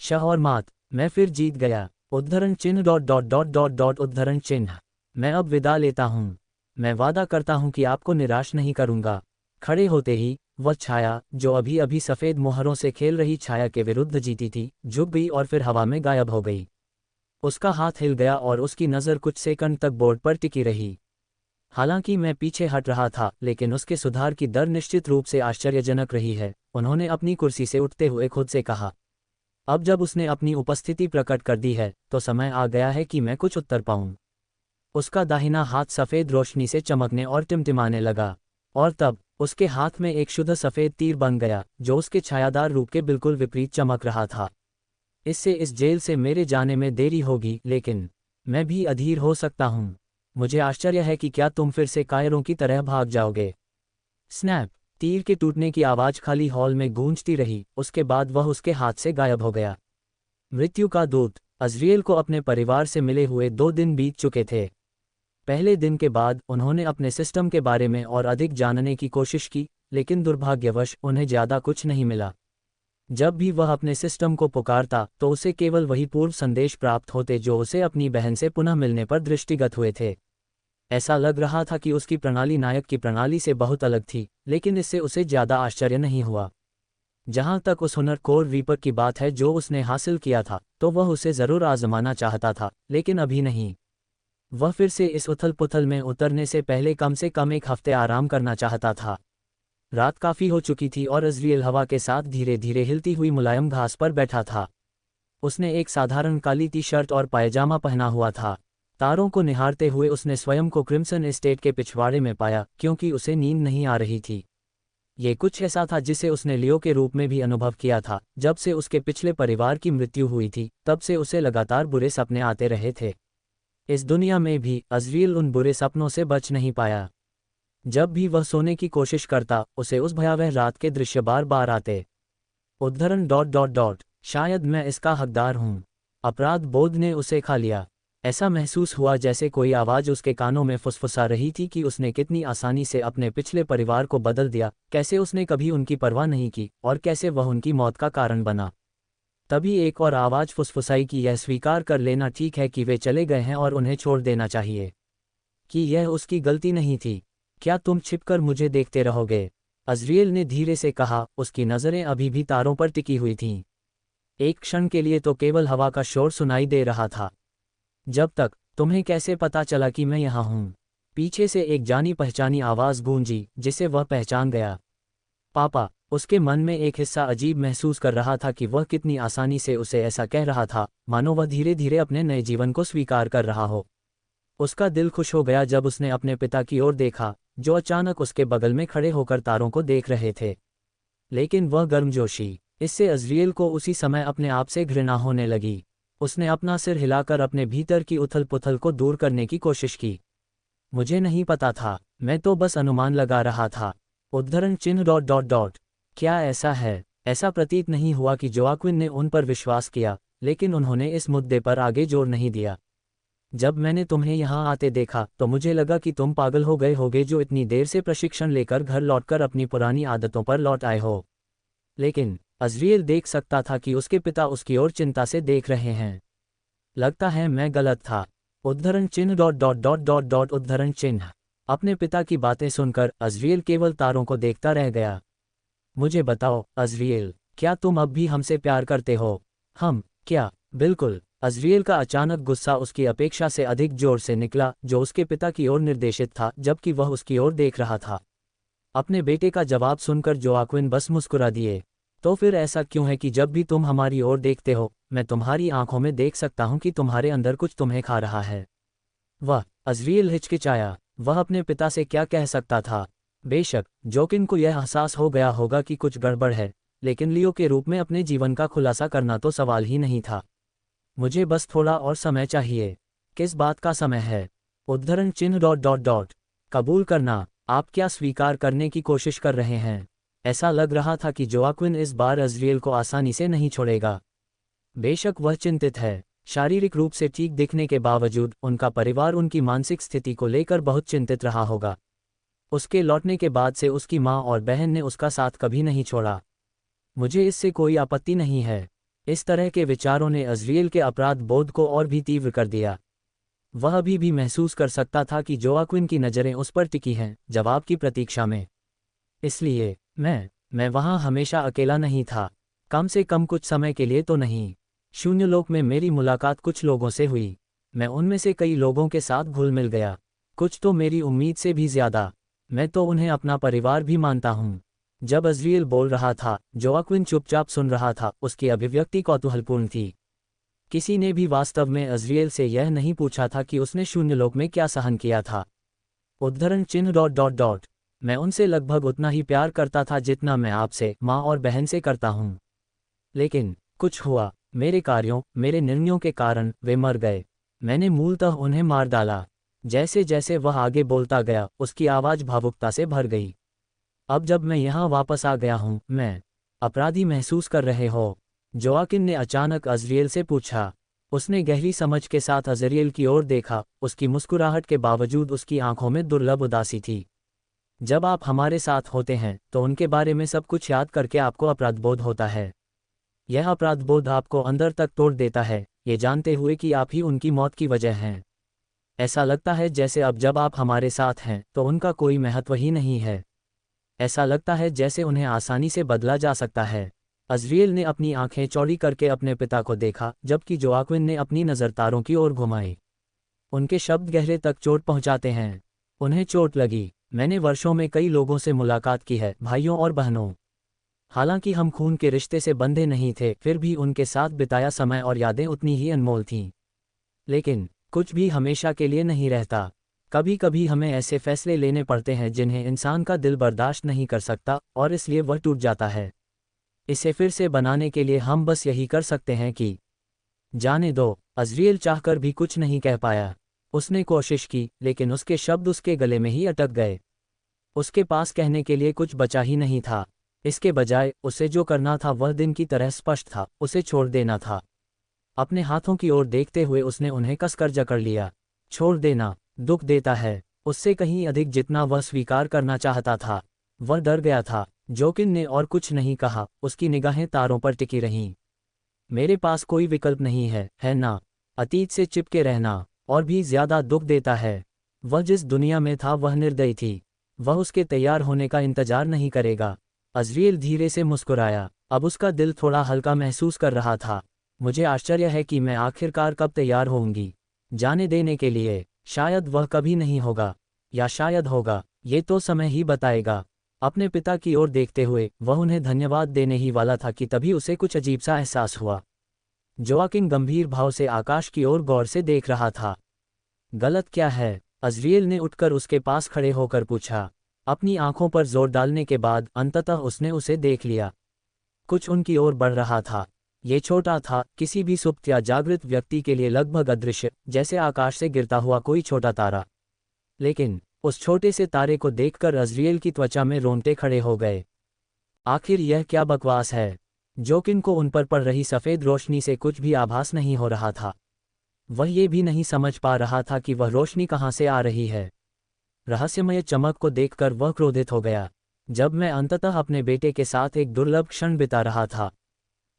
शह और मात, मैं फिर जीत गया। उद्धरण चिन्ह dot dot dot dot dot उद्धरण चिन्ह। मैं अब विदा लेता हूँ। मैं वादा करता हूँ कि आपको निराश नहीं करूंगा। खड़े होते ही वह छाया, जो अभी अभी सफेद मोहरों से खेल रही छाया के विरुद्ध जीती थी, झुक गई और फिर हवा में गायब हो गई। उसका हाथ हिल गया और उसकी नज़र कुछ सेकंड तक बोर्ड पर टिकी रही। हालांकि मैं पीछे हट रहा था, लेकिन उसके सुधार की दर निश्चित रूप से आश्चर्यजनक रही है, उन्होंने अपनी कुर्सी से उठते हुए खुद से कहा। अब जब उसने अपनी उपस्थिति प्रकट कर दी है, तो समय आ गया है कि मैं कुछ उत्तर पाऊं। उसका दाहिना हाथ सफ़ेद रोशनी से चमकने और टिमटिमाने लगा, और तब उसके हाथ में एक शुद्ध सफ़ेद तीर बन गया, जो उसके छायादार रूप के बिल्कुल विपरीत चमक रहा था। इससे इस जेल से मेरे जाने में देरी होगी, लेकिन मैं भी अधीर हो सकता हूँ। मुझे आश्चर्य है कि क्या तुम फिर से कायरों की तरह भाग जाओगे। स्नैप! तीर के टूटने की आवाज़ खाली हॉल में गूंजती रही, उसके बाद वह उसके हाथ से गायब हो गया। मृत्यु का दूत अज़रिएल को अपने परिवार से मिले हुए 2 दिन बीत चुके थे। पहले दिन के बाद उन्होंने अपने सिस्टम के बारे में और अधिक जानने की कोशिश की, लेकिन दुर्भाग्यवश उन्हें ज़्यादा कुछ नहीं मिला। जब भी वह अपने सिस्टम को पुकारता, तो उसे केवल वही पूर्व संदेश प्राप्त होते जो उसे अपनी बहन से पुनः मिलने पर दृष्टिगत हुए थे। ऐसा लग रहा था कि उसकी प्रणाली नायक की प्रणाली से बहुत अलग थी, लेकिन इससे उसे ज़्यादा आश्चर्य नहीं हुआ। जहाँ तक उस हुनर कोर रीपर की बात है जो उसने हासिल किया था, तो वह उसे ज़रूर आजमाना चाहता था, लेकिन अभी नहीं। वह फिर से इस उथल पुथल में उतरने से पहले कम से कम 1 हफ्ते आराम करना चाहता था। रात काफ़ी हो चुकी थी और अज़रिएल हवा के साथ धीरे धीरे हिलती हुई मुलायम घास पर बैठा था। उसने एक साधारण काली टी शर्ट और पायजामा पहना हुआ था। तारों को निहारते हुए उसने स्वयं को क्रिम्सन एस्टेट के पिछवाड़े में पाया, क्योंकि उसे नींद नहीं आ रही थी। ये कुछ ऐसा था जिसे उसने लियो के रूप में भी अनुभव किया था। जब से उसके पिछले परिवार की मृत्यु हुई थी, तब से उसे लगातार बुरे सपने आते रहे थे। इस दुनिया में भी अज़रिएल उन बुरे सपनों से बच नहीं पाया। जब भी वह सोने की कोशिश करता, उसे उस भयावह रात के दृश्य बार बार आते। उद्धरण डॉट डॉट डॉट शायद मैं इसका हकदार हूँ। अपराध बोध ने उसे खा लिया। ऐसा महसूस हुआ जैसे कोई आवाज़ उसके कानों में फुसफुसा रही थी कि उसने कितनी आसानी से अपने पिछले परिवार को बदल दिया, कैसे उसने कभी उनकी परवाह नहीं की, और कैसे वह उनकी मौत का कारण बना। तभी एक और आवाज़ फुसफुसाई कि यह स्वीकार कर लेना ठीक है कि वे चले गए हैं और उन्हें छोड़ देना चाहिए, कि यह उसकी गलती नहीं थी। क्या तुम छिपकर मुझे देखते रहोगे? अज़रिएल ने धीरे से कहा, उसकी नज़रें अभी भी तारों पर टिकी हुई थीं। एक क्षण के लिए तो केवल हवा का शोर सुनाई दे रहा था। जब तक तुम्हें कैसे पता चला कि मैं यहाँ हूँ? पीछे से एक जानी पहचानी आवाज़ गूंजी, जिसे वह पहचान गया। पापा! उसके मन में एक हिस्सा अजीब महसूस कर रहा था कि वह कितनी आसानी से उसे ऐसा कह रहा था, मानो वह धीरे धीरे अपने नए जीवन को स्वीकार कर रहा हो। उसका दिल खुश हो गया जब उसने अपने पिता की ओर देखा, जो अचानक उसके बगल में खड़े होकर तारों को देख रहे थे। लेकिन वह गर्मजोशी, इससे अज़रिएल को उसी समय अपने आप से घृणा होने लगी। उसने अपना सिर हिलाकर अपने भीतर की उथल पुथल को दूर करने की कोशिश की। मुझे नहीं पता था, मैं तो बस अनुमान लगा रहा था। उद्धरण चिन्ह डॉट डॉट डॉट क्या ऐसा है? ऐसा प्रतीत नहीं हुआ कि जोआक्विन ने उन पर विश्वास किया, लेकिन उन्होंने इस मुद्दे पर आगे जोर नहीं दिया। जब मैंने तुम्हें यहाँ आते देखा, तो मुझे लगा कि तुम पागल हो गए होगे जो इतनी देर से प्रशिक्षण लेकर घर लौटकर अपनी पुरानी आदतों पर लौट आए हो। लेकिन अज़रिएल देख सकता था कि उसके पिता उसकी ओर चिंता से देख रहे हैं। लगता है मैं गलत था। उद्धरण चिन्ह dot dot dot dot dot उद्धरण चिन्ह। अपने पिता की बातें सुनकर अज़रिएल केवल तारों को देखता रह गया। मुझे बताओ अज़रिएल, क्या तुम अब भी हमसे प्यार करते हो? हम? क्या? बिल्कुल। अज़रिएल का अचानक गुस्सा उसकी अपेक्षा से अधिक जोर से निकला, जो उसके पिता की ओर निर्देशित था, जबकि वह उसकी ओर देख रहा था। अपने बेटे का जवाब सुनकर जोआक्विन बस मुस्कुरा दिए। तो फिर ऐसा क्यों है कि जब भी तुम हमारी ओर देखते हो, मैं तुम्हारी आंखों में देख सकता हूं कि तुम्हारे अंदर कुछ तुम्हें खा रहा है? वह अज़रिएल हिचकिचाया। वह अपने पिता से क्या कह सकता था? बेशक जोकिन को यह एहसास हो गया होगा कि कुछ गड़बड़ है, लेकिन लियो के रूप में अपने जीवन का खुलासा करना तो सवाल ही नहीं था। मुझे बस थोड़ा और समय चाहिए। किस बात का समय है? उद्धरण चिन्ह डॉट डॉट डॉट कबूल करना। आप क्या स्वीकार करने की कोशिश कर रहे हैं? ऐसा लग रहा था कि जोआक्विन इस बार अज़रिएल को आसानी से नहीं छोड़ेगा। बेशक वह चिंतित है। शारीरिक रूप से ठीक दिखने के बावजूद उनका परिवार उनकी मानसिक स्थिति को लेकर बहुत चिंतित रहा होगा। उसके लौटने के बाद से उसकी माँ और बहन ने उसका साथ कभी नहीं छोड़ा। मुझे इससे कोई आपत्ति नहीं है। इस तरह के विचारों ने अज़रियल के अपराध बोध को और भी तीव्र कर दिया। वह अभी भी महसूस कर सकता था कि जोआक्विन की नज़रें उस पर टिकी हैं, जवाब की प्रतीक्षा में। इसलिए मैं वहाँ हमेशा अकेला नहीं था, कम से कम कुछ समय के लिए तो नहीं। शून्यलोक में मेरी मुलाकात कुछ लोगों से हुई। मैं उनमें से कई लोगों के साथ घुल मिल गया, कुछ तो मेरी उम्मीद से भी ज़्यादा। मैं तो उन्हें अपना परिवार भी मानता हूँ। जब अज़रियल बोल रहा था, जोआक्विन चुपचाप सुन रहा था। उसकी अभिव्यक्ति कौतूहलपूर्ण थी। किसी ने भी वास्तव में अज़रियल से यह नहीं पूछा था कि उसने शून्यलोक में क्या सहन किया था। उद्धरण चिन्ह ... मैं उनसे लगभग उतना ही प्यार करता था जितना मैं आपसे, माँ और बहन से करता हूँ। लेकिन कुछ हुआ, मेरे कार्यों, मेरे निर्णयों के कारण वे मर गए। मैंने मूलतः उन्हें मार डाला। जैसे जैसे वह आगे बोलता गया, उसकी आवाज़ भावुकता से भर गई। अब जब मैं यहाँ वापस आ गया हूँ, मैं अपराधी महसूस कर रहे हो? जोआकिन ने अचानक अज़रियल से पूछा। उसने गहरी समझ के साथ अज़रियल की ओर देखा। उसकी मुस्कुराहट के बावजूद उसकी आंखों में दुर्लभ उदासी थी। जब आप हमारे साथ होते हैं तो उनके बारे में सब कुछ याद करके आपको अपराधबोध होता है। यह अपराधबोध आपको अंदर तक तोड़ देता है, ये जानते हुए कि आप ही उनकी मौत की वजह हैं। ऐसा लगता है जैसे अब जब आप हमारे साथ हैं तो उनका कोई महत्व ही नहीं है। ऐसा लगता है जैसे उन्हें आसानी से बदला जा सकता है। अज़रियल ने अपनी आंखें चौड़ी करके अपने पिता को देखा, जबकि जोआक्विन ने अपनी नज़र तारों की ओर घुमाई। उनके शब्द गहरे तक चोट पहुंचाते हैं। उन्हें चोट लगी। मैंने वर्षों में कई लोगों से मुलाकात की है, भाइयों और बहनों। हालांकि हम खून के रिश्ते से बंधे नहीं थे, फिर भी उनके साथ बिताया समय और यादें उतनी ही अनमोल थीं। लेकिन कुछ भी हमेशा के लिए नहीं रहता। कभी कभी हमें ऐसे फैसले लेने पड़ते हैं जिन्हें इंसान का दिल बर्दाश्त नहीं कर सकता, और इसलिए वह टूट जाता है। इसे फिर से बनाने के लिए हम बस यही कर सकते हैं कि जाने दो। अज़रियल चाहकर भी कुछ नहीं कह पाया। उसने कोशिश की, लेकिन उसके शब्द उसके गले में ही अटक गए। उसके पास कहने के लिए कुछ बचा ही नहीं था। इसके बजाय उसे जो करना था वह दिन की तरह स्पष्ट था, उसे छोड़ देना था। अपने हाथों की ओर देखते हुए उसने उन्हें कसकर जकड़ लिया। छोड़ देना दुख देता है, उससे कहीं अधिक जितना वह स्वीकार करना चाहता था। वह डर गया था। जोकिन ने और कुछ नहीं कहा, उसकी निगाहें तारों पर टिकी रहीं। मेरे पास कोई विकल्प नहीं है ना? अतीत से चिपके रहना और भी ज़्यादा दुख देता है। वह जिस दुनिया में था वह निर्दयी थी। वह उसके तैयार होने का इंतजार नहीं करेगा। अज़रियल धीरे से मुस्कुराया। अब उसका दिल थोड़ा हल्का महसूस कर रहा था। मुझे आश्चर्य है कि मैं आखिरकार कब तैयार होऊंगी जाने देने के लिए। शायद वह कभी नहीं होगा, या शायद होगा, ये तो समय ही बताएगा। अपने पिता की ओर देखते हुए वह उन्हें धन्यवाद देने ही वाला था कि तभी उसे कुछ अजीब सा एहसास हुआ। जोआकिन गंभीर भाव से आकाश की ओर गौर से देख रहा था। गलत क्या है? अज़रियल ने उठकर उसके पास खड़े होकर पूछा। अपनी आंखों पर जोर डालने के बाद अंततः उसने उसे देख लिया। कुछ उनकी ओर बढ़ रहा था। ये छोटा था, किसी भी सुप्त या जागृत व्यक्ति के लिए लगभग अदृश्य, जैसे आकाश से गिरता हुआ कोई छोटा तारा। लेकिन उस छोटे से तारे को देखकर अज़रियल की त्वचा में रोंगटे खड़े हो गए। आखिर यह क्या बकवास है? जोकिन को उन पर पड़ रही सफ़ेद रोशनी से कुछ भी आभास नहीं हो रहा था। वह ये भी नहीं समझ पा रहा था कि वह रोशनी कहाँ से आ रही है। रहस्यमय चमक को देखकर वह क्रोधित हो गया। जब मैं अंततः अपने बेटे के साथ एक दुर्लभ क्षण बिता रहा था।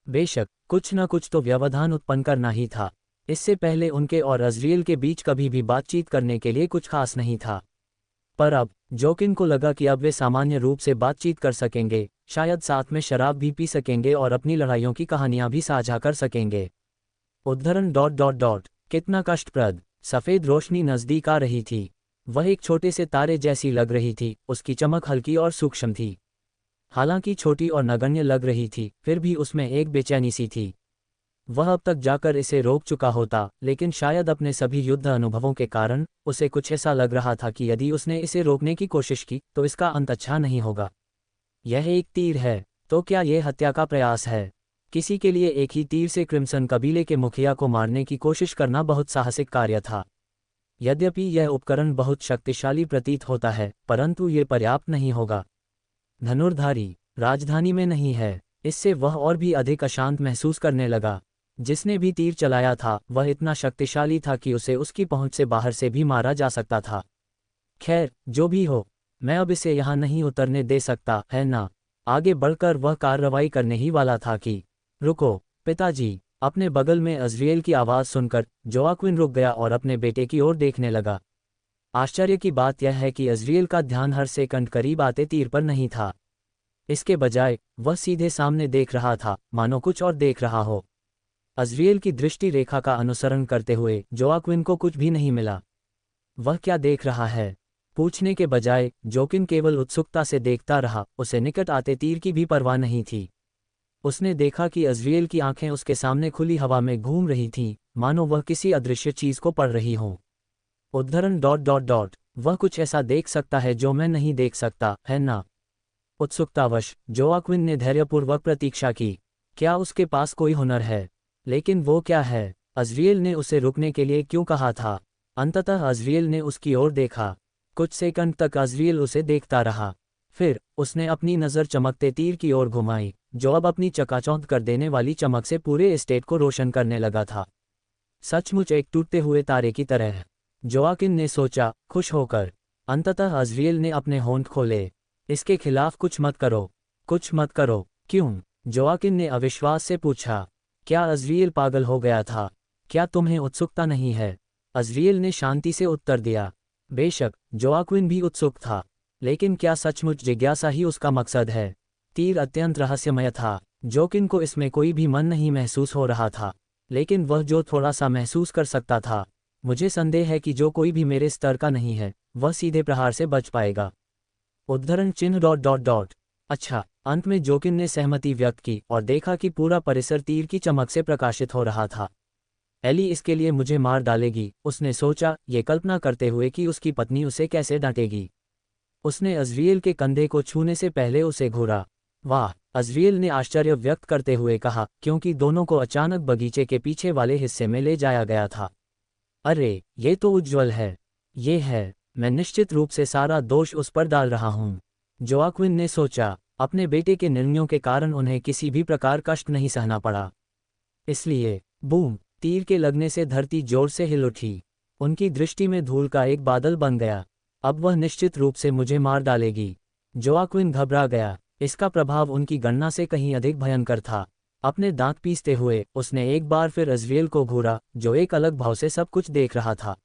बेशक कुछ न कुछ तो व्यवधान उत्पन्न करना ही था। इससे पहले उनके और अज़रियल के बीच कभी भी बातचीत करने के लिए कुछ खास नहीं था। पर अब जोकिन को लगा कि अब वे सामान्य रूप से बातचीत कर सकेंगे, शायद साथ में शराब भी पी सकेंगे और अपनी लड़ाइयों की कहानियां भी साझा कर सकेंगे। उद्धरण ... कितना कष्टप्रद। सफ़ेद रोशनी नज़दीक आ रही थी। वह एक छोटे से तारे जैसी लग रही थी। उसकी चमक हल्की और सूक्ष्म थी। हालांकि छोटी और नगण्य लग रही थी, फिर भी उसमें एक बेचैनी सी थी। वह अब तक जाकर इसे रोक चुका होता, लेकिन शायद अपने सभी युद्ध अनुभवों के कारण उसे कुछ ऐसा लग रहा था कि यदि उसने इसे रोकने की कोशिश की तो इसका अंत अच्छा नहीं होगा। यह एक तीर है, तो क्या यह हत्या का प्रयास है? किसी के लिए एक ही तीर से क्रिम्सन कबीले के मुखिया को मारने की कोशिश करना बहुत साहसिक कार्य था। यद्यपि यह उपकरण बहुत शक्तिशाली प्रतीत होता है, परंतु ये पर्याप्त नहीं होगा। धनुर्धारी राजधानी में नहीं है। इससे वह और भी अधिक अशांत महसूस करने लगा। जिसने भी तीर चलाया था वह इतना शक्तिशाली था कि उसे उसकी पहुंच से बाहर से भी मारा जा सकता था। खैर, जो भी हो, मैं अब इसे यहाँ नहीं उतरने दे सकता, है ना? आगे बढ़कर वह कार्रवाई करने ही वाला था कि रुको, पिताजी। अपने बगल में अज़रियल की आवाज़ सुनकर जोआक्विन रुक गया और अपने बेटे की ओर देखने लगा। आश्चर्य की बात यह है कि अज़रियल का ध्यान हर सेकंड करीब आते तीर पर नहीं था। इसके बजाय वह सीधे सामने देख रहा था, मानो कुछ और देख रहा हो। अज़रियल की दृष्टि रेखा का अनुसरण करते हुए जोआक्विन को कुछ भी नहीं मिला। वह क्या देख रहा है? पूछने के बजाय जोकिन केवल उत्सुकता से देखता रहा, उसे निकट आते तीर की भी परवाह नहीं थी। उसने देखा कि अज़रियल की आंखें उसके सामने खुली हवा में घूम रही थीं, मानो वह किसी अदृश्य चीज को पढ़ रही हों। उद्धरण डॉट डॉट डॉट वह कुछ ऐसा देख सकता है जो मैं नहीं देख सकता, है ना? उत्सुकतावश जोआक्विन ने धैर्यपूर्वक प्रतीक्षा की। क्या उसके पास कोई हुनर है? लेकिन वो क्या है? अज़रियल ने उसे रुकने के लिए क्यों कहा था? अंततः अज़रियल ने उसकी ओर देखा। कुछ सेकंड तक अज़रियल उसे देखता रहा। फिर उसने अपनी नज़र चमकते तीर की ओर घुमाई, जो अब अपनी चकाचौंध कर देने वाली चमक से पूरे एस्टेट को रोशन करने लगा था। सचमुच एक टूटते हुए तारे की तरह, जोआकिन ने सोचा, खुश होकर। अंततः अज़रियल ने अपने होंठ खोले। इसके खिलाफ कुछ मत करो। कुछ मत करो? क्यों? जोआकिन ने अविश्वास से पूछा। क्या अज़रियल पागल हो गया था? क्या तुम्हें उत्सुकता नहीं है? अज़रियल ने शांति से उत्तर दिया। बेशक, जोआक्विन भी उत्सुक था, लेकिन क्या सचमुच जिज्ञासा ही उसका मकसद है? तीर अत्यंत रहस्यमय था। जोकिन को इसमें कोई भी मन नहीं महसूस हो रहा था, लेकिन वह जो थोड़ा सा महसूस कर सकता था, मुझे संदेह है कि जो कोई भी मेरे स्तर का नहीं है, वह सीधे प्रहार से बच पाएगा। उद्धरण चिन्ह डॉट डॉट डॉट अच्छा, अंत में जोकिन ने सहमति व्यक्त की और देखा कि पूरा परिसर तीर की चमक से प्रकाशित हो रहा था। एली इसके लिए मुझे मार डालेगी, उसने सोचा, ये कल्पना करते हुए कि उसकी पत्नी उसे कैसे डांटेगी। उसने अज़रियल के कंधे को छूने से पहले उसे घूरा। वाह, अज़रियल ने आश्चर्य व्यक्त करते हुए कहा, क्योंकि दोनों को अचानक बगीचे के पीछे वाले हिस्से में ले जाया गया था। अरे, ये तो उज्ज्वल है। ये है, मैं निश्चित रूप से सारा दोष उस पर डाल रहा हूँ। जोआक्विन ने सोचा, अपने बेटे के निर्णयों के कारण उन्हें किसी भी प्रकार कष्ट नहीं सहना पड़ा। इसलिए, बूम, तीर के लगने से धरती जोर से हिल उठी। उनकी दृष्टि में धूल का एक बादल बन गया। अब वह निश्चित रूप से मुझे मार डालेगी। जोआक्विन घबरा गया। इसका प्रभाव उनकी गणना से कहीं अधिक भयंकर था। अपने दांत पीसते हुए उसने एक बार फिर अज़रियल को घूरा, जो एक अलग भाव से सब कुछ देख रहा था।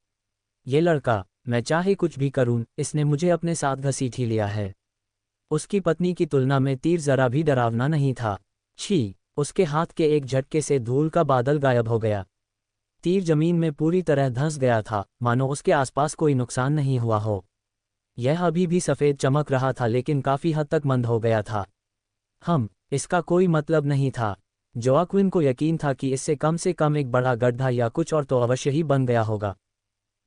ये लड़का, मैं चाहे कुछ भी करूं, इसने मुझे अपने साथ घसीट ही लिया है। उसकी पत्नी की तुलना में तीर जरा भी डरावना नहीं था। छी! उसके हाथ के एक झटके से धूल का बादल गायब हो गया। तीर जमीन में पूरी तरह धंस गया था, मानो उसके आसपास कोई नुकसान नहीं हुआ हो। यह अभी भी सफ़ेद चमक रहा था, लेकिन काफ़ी हद तक मंद हो गया था। इसका कोई मतलब नहीं था। जोआक्विन को यकीन था कि इससे कम से कम एक बड़ा गड्ढा या कुछ और तो अवश्य ही बन गया होगा।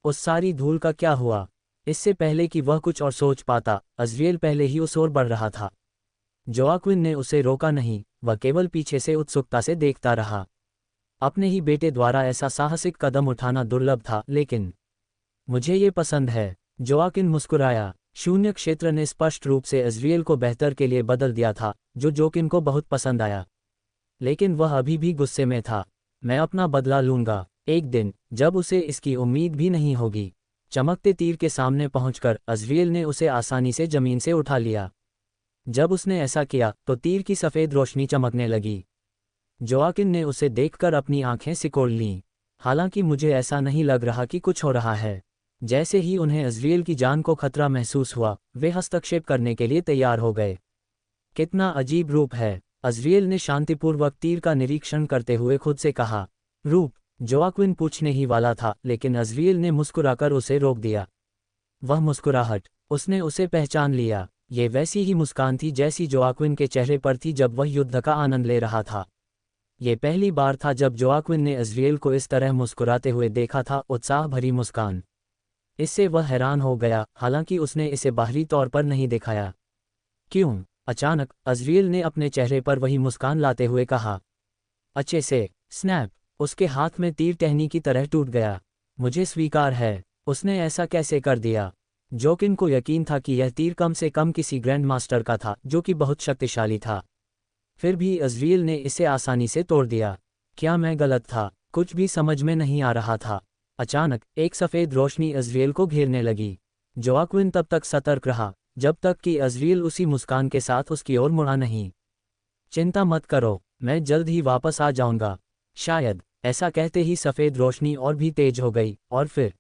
उस सारी धूल का क्या हुआ? इससे पहले कि वह कुछ और सोच पाता, अज़रियल पहले ही उस ओर बढ़ रहा था। जोआक्विन ने उसे रोका नहीं, वह केवल पीछे से उत्सुकता से देखता रहा। अपने ही बेटे द्वारा ऐसा साहसिक कदम उठाना दुर्लभ था, लेकिन मुझे ये पसंद है। जोआक्विन मुस्कुराया। शून्य क्षेत्र ने स्पष्ट रूप से अज़रियल को बेहतर के लिए बदल दिया था, जो जोकिन को बहुत पसंद आया। लेकिन वह अभी भी गुस्से में था। मैं अपना बदला लूंगा, एक दिन, जब उसे इसकी उम्मीद भी नहीं होगी। चमकते तीर के सामने पहुंचकर अज़रियल ने उसे आसानी से जमीन से उठा लिया। जब उसने ऐसा किया तो तीर की सफ़ेद रोशनी चमकने लगी। जोआकिन ने उसे देखकर अपनी आंखें सिकोड़ लीं। हालांकि मुझे ऐसा नहीं लग रहा कि कुछ हो रहा है। जैसे ही उन्हें अज़रियल की जान को खतरा महसूस हुआ, वे हस्तक्षेप करने के लिए तैयार हो गए। कितना अजीब रूप है, अज़रियल ने शांतिपूर्वक तीर का निरीक्षण करते हुए खुद से कहा। रूप? जोआक्विन पूछने ही वाला था, लेकिन अज़रियल ने मुस्कुराकर उसे रोक दिया। वह मुस्कुराहट, उसने उसे पहचान लिया। ये वैसी ही मुस्कान थी जैसी जोआक्विन के चेहरे पर थी जब वह युद्ध का आनंद ले रहा था। ये पहली बार था जब जोआक्विन ने अज़रियल को इस तरह मुस्कुराते हुए देखा था, उत्साह भरी मुस्कान। इससे वह हैरान हो गया, हालांकि उसने इसे बाहरी तौर पर नहीं दिखाया। क्यों? अचानक अज़रियल ने अपने चेहरे पर वही मुस्कान लाते हुए कहा। अच्छे से, स्नैप! उसके हाथ में तीर टहनी की तरह टूट गया। मुझे स्वीकार है, उसने ऐसा कैसे कर दिया? जोकिन को यकीन था कि यह तीर कम से कम किसी ग्रैंड मास्टर का था, जो कि बहुत शक्तिशाली था। फिर भी अज़रियल ने इसे आसानी से तोड़ दिया। क्या मैं गलत था? कुछ भी समझ में नहीं आ रहा था। अचानक एक सफ़ेद रोशनी अज़रियल को घेरने लगी। जोआक्विन तब तक सतर्क रहा जब तक कि अज़रियल उसी मुस्कान के साथ उसकी ओर मुड़ा नहीं। चिंता मत करो, मैं जल्द ही वापस आ जाऊंगा। शायद। ऐसा कहते ही सफ़ेद रोशनी और भी तेज हो गई और फिर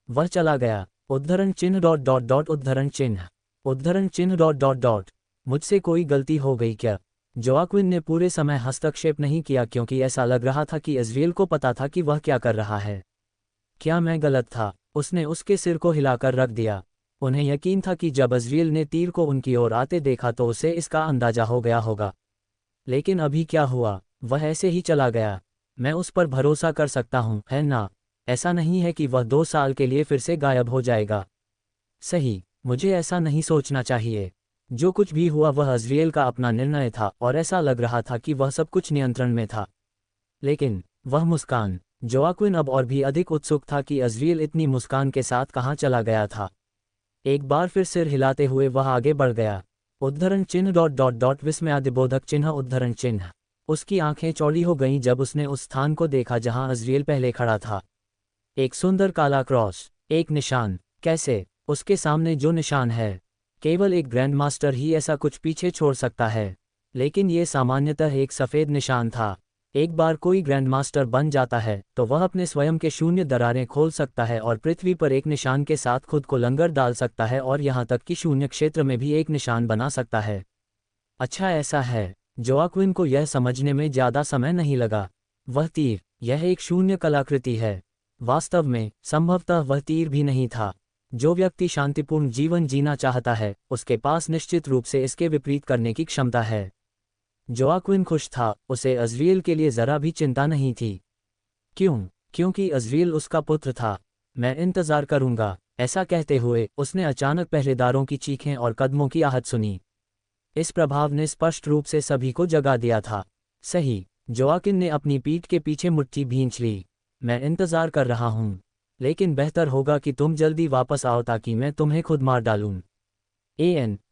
वह चला गया। उद्धरण चिन्ह डॉट डॉट डॉट उद्धरण चिन्ह। उद्धरण चिन्ह डॉट डॉट डॉट। मुझसे कोई गलती हो गई क्या? जोआक्विन ने पूरे समय हस्तक्षेप नहीं किया क्योंकि ऐसा लग रहा था कि अज़रियल को पता था कि वह क्या कर रहा है। क्या मैं गलत था? उसने उसके सिर को हिलाकर रख दिया। उन्हें यकीन था कि जब अज़रियल ने तीर को उनकी ओर आते देखा तो उसे इसका अंदाजा हो गया होगा। लेकिन अभी क्या हुआ? वह ऐसे ही चला गया। मैं उस पर भरोसा कर सकता हूँ, है ना? ऐसा नहीं है कि वह 2 साल के लिए फिर से गायब हो जाएगा। सही, मुझे ऐसा नहीं सोचना चाहिए। जो कुछ भी हुआ वह अज़रियल का अपना निर्णय था और ऐसा लग रहा था कि वह सब कुछ नियंत्रण में था। लेकिन वह मुस्कान। जोआक्विन अब और भी अधिक उत्सुक था कि अज़रियल इतनी मुस्कान के साथ कहाँ चला गया था। एक बार फिर सिर हिलाते हुए वह आगे बढ़ गया। उद्धरण चिन्ह डॉट डॉट डॉट विस्मयादिबोधक चिन्ह उद्धरण चिन्ह। उसकी आंखें चौड़ी हो गईं जब उसने उस स्थान को देखा जहां अज़रियल पहले खड़ा था। एक सुंदर काला क्रॉस, एक निशान। कैसे? उसके सामने जो निशान है, केवल एक ग्रैंडमास्टर ही ऐसा कुछ पीछे छोड़ सकता है। लेकिन ये सामान्यतः एक सफ़ेद निशान था। एक बार कोई ग्रैंडमास्टर बन जाता है तो वह अपने स्वयं के शून्य दरारें खोल सकता है और पृथ्वी पर एक निशान के साथ खुद को लंगर डाल सकता है और यहाँ तक कि शून्य क्षेत्र में भी एक निशान बना सकता है। अच्छा ऐसा है। जोआक्विन को यह समझने में ज़्यादा समय नहीं लगा। वह तीर, यह एक शून्य कलाकृति है। वास्तव में संभवतः वह तीर भी नहीं था। जो व्यक्ति शांतिपूर्ण जीवन जीना चाहता है उसके पास निश्चित रूप से इसके विपरीत करने की क्षमता है। जोआक्विन खुश था, उसे अज़रियल के लिए ज़रा भी चिंता नहीं थी। क्यों? क्योंकि अज़रियल उसका पुत्र था। मैं इंतज़ार करूंगा। ऐसा कहते हुए उसने अचानक पहरेदारों की चीखें और कदमों की आहट सुनी। इस प्रभाव ने स्पष्ट रूप से सभी को जगा दिया था। सही। जोआक्विन ने अपनी पीठ के पीछे मुट्ठी भींच ली। मैं इंतज़ार कर रहा हूँ, लेकिन बेहतर होगा कि तुम जल्दी वापस आओ ताकि मैं तुम्हें खुद मार डालूं।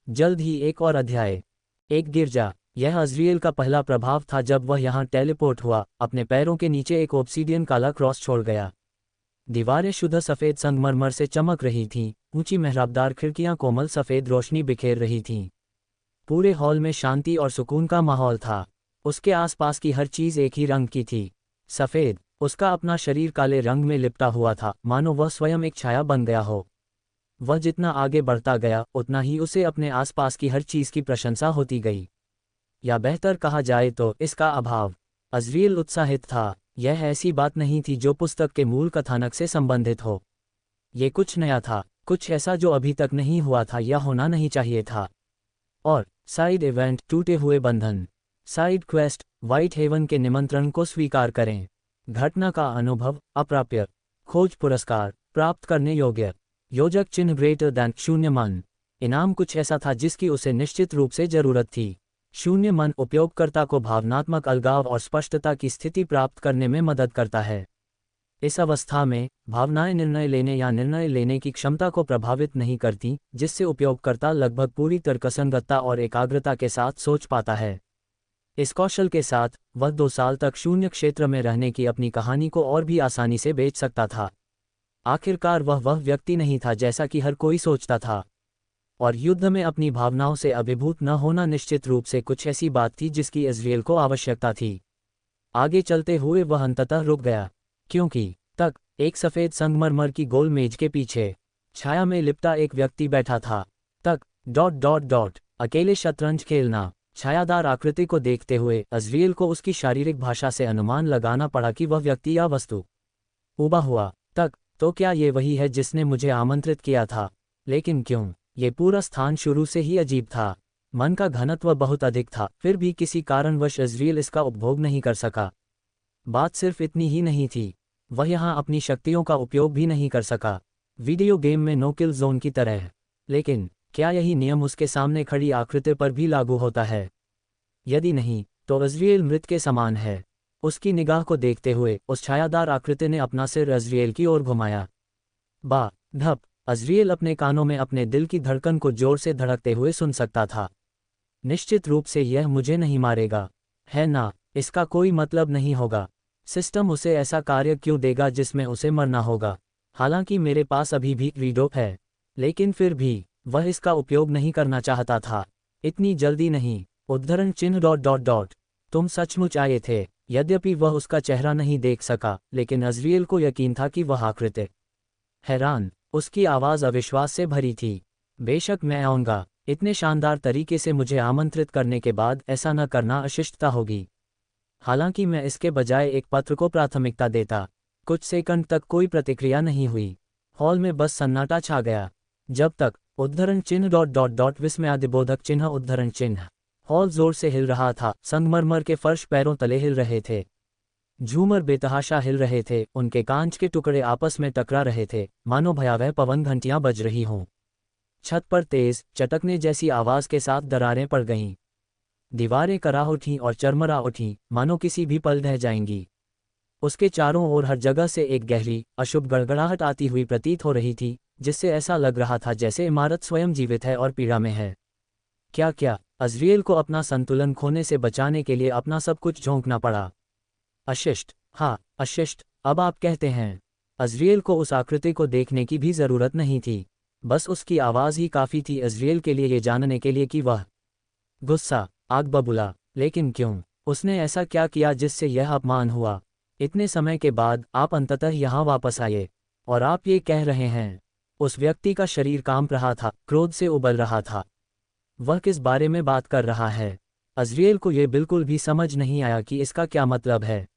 जल्द ही एक और अध्याय। एक गिरजा। यह अज़रियल का पहला प्रभाव था जब वह यहाँ टेलीपोर्ट हुआ। अपने पैरों के नीचे एक ऑब्सीडियन काला क्रॉस छोड़ गया। दीवारें शुद्ध सफ़ेद संगमरमर से चमक रही थीं। ऊंची मेहराबदार खिड़कियां कोमल सफ़ेद रोशनी बिखेर रही थीं। पूरे हॉल में शांति और सुकून का माहौल था। उसके आसपास की हर चीज़ एक ही रंग की थी, सफ़ेद। उसका अपना शरीर काले रंग में लिपटा हुआ था, मानो वह स्वयं एक छाया बन गया हो। वह जितना आगे बढ़ता गया उतना ही उसे अपने आसपास की हर चीज़ की प्रशंसा होती गई, या बेहतर कहा जाए तो इसका अभाव। अज़रियल उत्साहित था। यह ऐसी बात नहीं थी जो पुस्तक के मूल कथानक से संबंधित हो। ये कुछ नया था, कुछ ऐसा जो अभी तक नहीं हुआ था या होना नहीं चाहिए था। और साइड इवेंट, टूटे हुए बंधन, साइड क्वेस्ट, व्हाइट हेवन के निमंत्रण को स्वीकार करें। घटना का अनुभव अप्राप्य। खोज पुरस्कार प्राप्त करने योग्य। योजक चिन्ह ग्रेटर दैन शून्य मन। इनाम कुछ ऐसा था जिसकी उसे निश्चित रूप से जरूरत थी। शून्य मन उपयोगकर्ता को भावनात्मक अलगाव और स्पष्टता की स्थिति प्राप्त करने में मदद करता है। इस अवस्था में भावनाएं निर्णय लेने या निर्णय लेने की क्षमता को प्रभावित नहीं करती, जिससे उपयोगकर्ता लगभग पूरी तर्कसंगतता और एकाग्रता के साथ सोच पाता है। इस कौशल के साथ वह 2 साल तक शून्य क्षेत्र में रहने की अपनी कहानी को और भी आसानी से बेच सकता था। आखिरकार वह व्यक्ति नहीं था जैसा कि हर कोई सोचता था। और युद्ध में अपनी भावनाओं से अभिभूत न होना निश्चित रूप से कुछ ऐसी बात थी जिसकी अज़रियल को आवश्यकता थी। आगे चलते हुए वह अंततः रुक गया, क्योंकि तक एक सफ़ेद संगमरमर की गोल मेज के पीछे छाया में लिपटा एक व्यक्ति बैठा था। तक डॉट डॉट डॉट अकेले शतरंज खेलना। छायादार आकृति को देखते हुए अज़रियल को उसकी शारीरिक भाषा से अनुमान लगाना पड़ा कि वह व्यक्ति या वस्तु उबा हुआ। तक तो क्या ये वही है जिसने मुझे आमंत्रित किया था? लेकिन क्यों? ये पूरा स्थान शुरू से ही अजीब था। मन का घनत्व बहुत अधिक था, फिर भी किसी कारणवश अज़रियल इसका उपभोग नहीं कर सका। बात सिर्फ इतनी ही नहीं थी, वह यहाँ अपनी शक्तियों का उपयोग भी नहीं कर सका, वीडियो गेम में नो किल जोन की तरह। लेकिन क्या यही नियम उसके सामने खड़ी आकृति पर भी लागू होता है? यदि नहीं, तो अज़रियल मृत के समान है। उसकी निगाह को देखते हुए उस छायादार आकृति ने अपना सिर अज़रियल की ओर घुमाया। बा धप। अज़रियल अपने कानों में अपने दिल की धड़कन को जोर से धड़कते हुए सुन सकता था। निश्चित रूप से यह मुझे नहीं मारेगा, है ना? इसका कोई मतलब नहीं होगा। सिस्टम उसे ऐसा कार्य क्यों देगा जिसमें उसे मरना होगा? हालांकि मेरे पास अभी भी रीडोप है, लेकिन फिर भी वह इसका उपयोग नहीं करना चाहता था। इतनी जल्दी नहीं। उद्धरण चिन्ह डॉट डॉट डॉट। तुम सचमुच आए थे। यद्यपि वह उसका चेहरा नहीं देख सका, लेकिन अज़रियल को यकीन था कि वह आकृति। हैरान, उसकी आवाज़ अविश्वास से भरी थी। बेशक मैं आऊँगा। इतने शानदार तरीके से मुझे आमंत्रित करने के बाद ऐसा न करना अशिष्टता होगी। हालांकि मैं इसके बजाय एक पत्र को प्राथमिकता देता। कुछ सेकंड तक कोई प्रतिक्रिया नहीं हुई। हॉल में बस सन्नाटा छा गया। जब तक उद्धरण चिन्ह डॉट डॉट डॉट विस्मयादिबोधक चिन्ह उद्धरण चिन्ह। हॉल जोर से हिल रहा था। संगमरमर के फर्श पैरों तले हिल रहे थे। झूमर बेतहाशा हिल रहे थे। उनके कांच के टुकड़े आपस में टकरा रहे थे, मानो भयावह पवन घंटियां बज रही हों। छत पर तेज चटकने जैसी आवाज के साथ दरारें पड़ गईं। दीवारें कराह उठीं और चरमरा उठीं, मानो किसी भी पल ढह जाएंगी। उसके चारों ओर हर जगह से एक गहरी, अशुभ गड़गड़ाहट आती हुई प्रतीत हो रही थी, जिससे ऐसा लग रहा था जैसे इमारत स्वयं जीवित है और पीड़ा में है। क्या अज़रियल को अपना संतुलन खोने से बचाने के लिए अपना सब कुछ झोंकना पड़ा। अशिष्ट, हाँ अशिष्ट, अब आप कहते हैं। अज़रियल को उस आकृति को देखने की भी ज़रूरत नहीं थी। बस उसकी आवाज़ ही काफ़ी थी अज़रियल के लिए ये जानने के लिए कि वह गुस्सा, आग बबूला। लेकिन क्यों? उसने ऐसा क्या किया जिससे यह अपमान हुआ? इतने समय के बाद आप अंततः यहाँ वापस आए, और आप ये कह रहे हैं। उस व्यक्ति का शरीर कांप रहा था, क्रोध से उबल रहा था। वह किस बारे में बात कर रहा है? अज़रियल को यह बिल्कुल भी समझ नहीं आया कि इसका क्या मतलब है।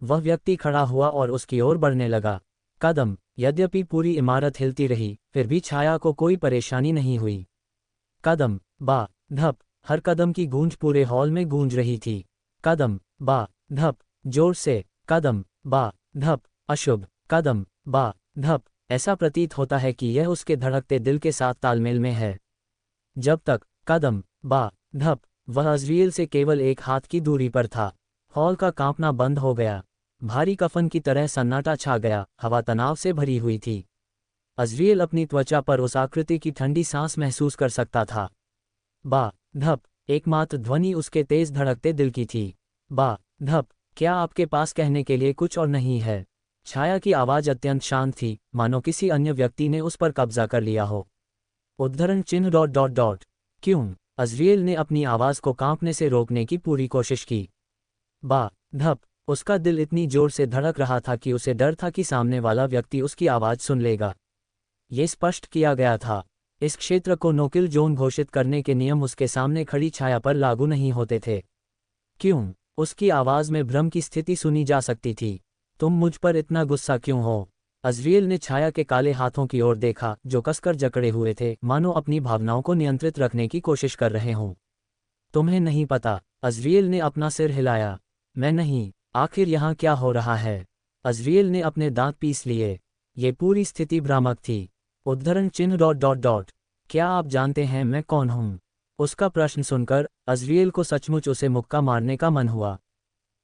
वह व्यक्ति खड़ा हुआ और उसकी ओर बढ़ने लगा। कदम, यद्यपि पूरी इमारत हिलती रही, फिर भी छाया को कोई परेशानी नहीं हुई। कदम, बा, धप, हर कदम की गूंज पूरे हॉल में गूंज रही थी। कदम, बा, धप, जोर से, कदम, बा, धप, अशुभ, कदम, बा, धप। ऐसा प्रतीत होता है कि यह उसके धड़कते दिल के साथ तालमेल में है। जब तक कदम, बा, धप, वह अज़रियल से केवल एक हाथ की दूरी पर था। हॉल का कांपना बंद हो गया। भारी कफन की तरह सन्नाटा छा गया। हवा तनाव से भरी हुई थी। अज़रियल अपनी त्वचा पर उस आकृति की ठंडी सांस महसूस कर सकता था। बा, धप, एकमात्र ध्वनि उसके तेज धड़कते दिल की थी। बा, धप, क्या आपके पास कहने के लिए कुछ और नहीं है? छाया की आवाज़ अत्यंत शांत थी, मानो किसी अन्य व्यक्ति ने उस पर कब्जा कर लिया हो। उद्धरण चिन्ह डॉट डॉट डॉट। क्यों? अज़रियल ने अपनी आवाज़ को कांपने से रोकने की पूरी कोशिश की। बा, धप, उसका दिल इतनी जोर से धड़क रहा था कि उसे डर था कि सामने वाला व्यक्ति उसकी आवाज़ सुन लेगा। ये स्पष्ट किया गया था। इस क्षेत्र को नो-किल जोन घोषित करने के नियम उसके सामने खड़ी छाया पर लागू नहीं होते थे। क्यों? उसकी आवाज़ में भ्रम की स्थिति सुनी जा सकती थी। तुम मुझ पर इतना गुस्सा क्यों हो? अज़रियल ने छाया के काले हाथों की ओर देखा, जो कसकर जकड़े हुए थे, मानो अपनी भावनाओं को नियंत्रित रखने की कोशिश कर रहे हों। तुम्हें नहीं पता? अज़रियल ने अपना सिर हिलाया। मैं नहीं। आखिर यहाँ क्या हो रहा है? अज़रियल ने अपने दांत पीस लिए। ये पूरी स्थिति भ्रामक थी। उद्धरण चिन्ह डॉट डॉट डॉट। क्या आप जानते हैं मैं कौन हूँ? उसका प्रश्न सुनकर अज़रियल को सचमुच उसे मुक्का मारने का मन हुआ।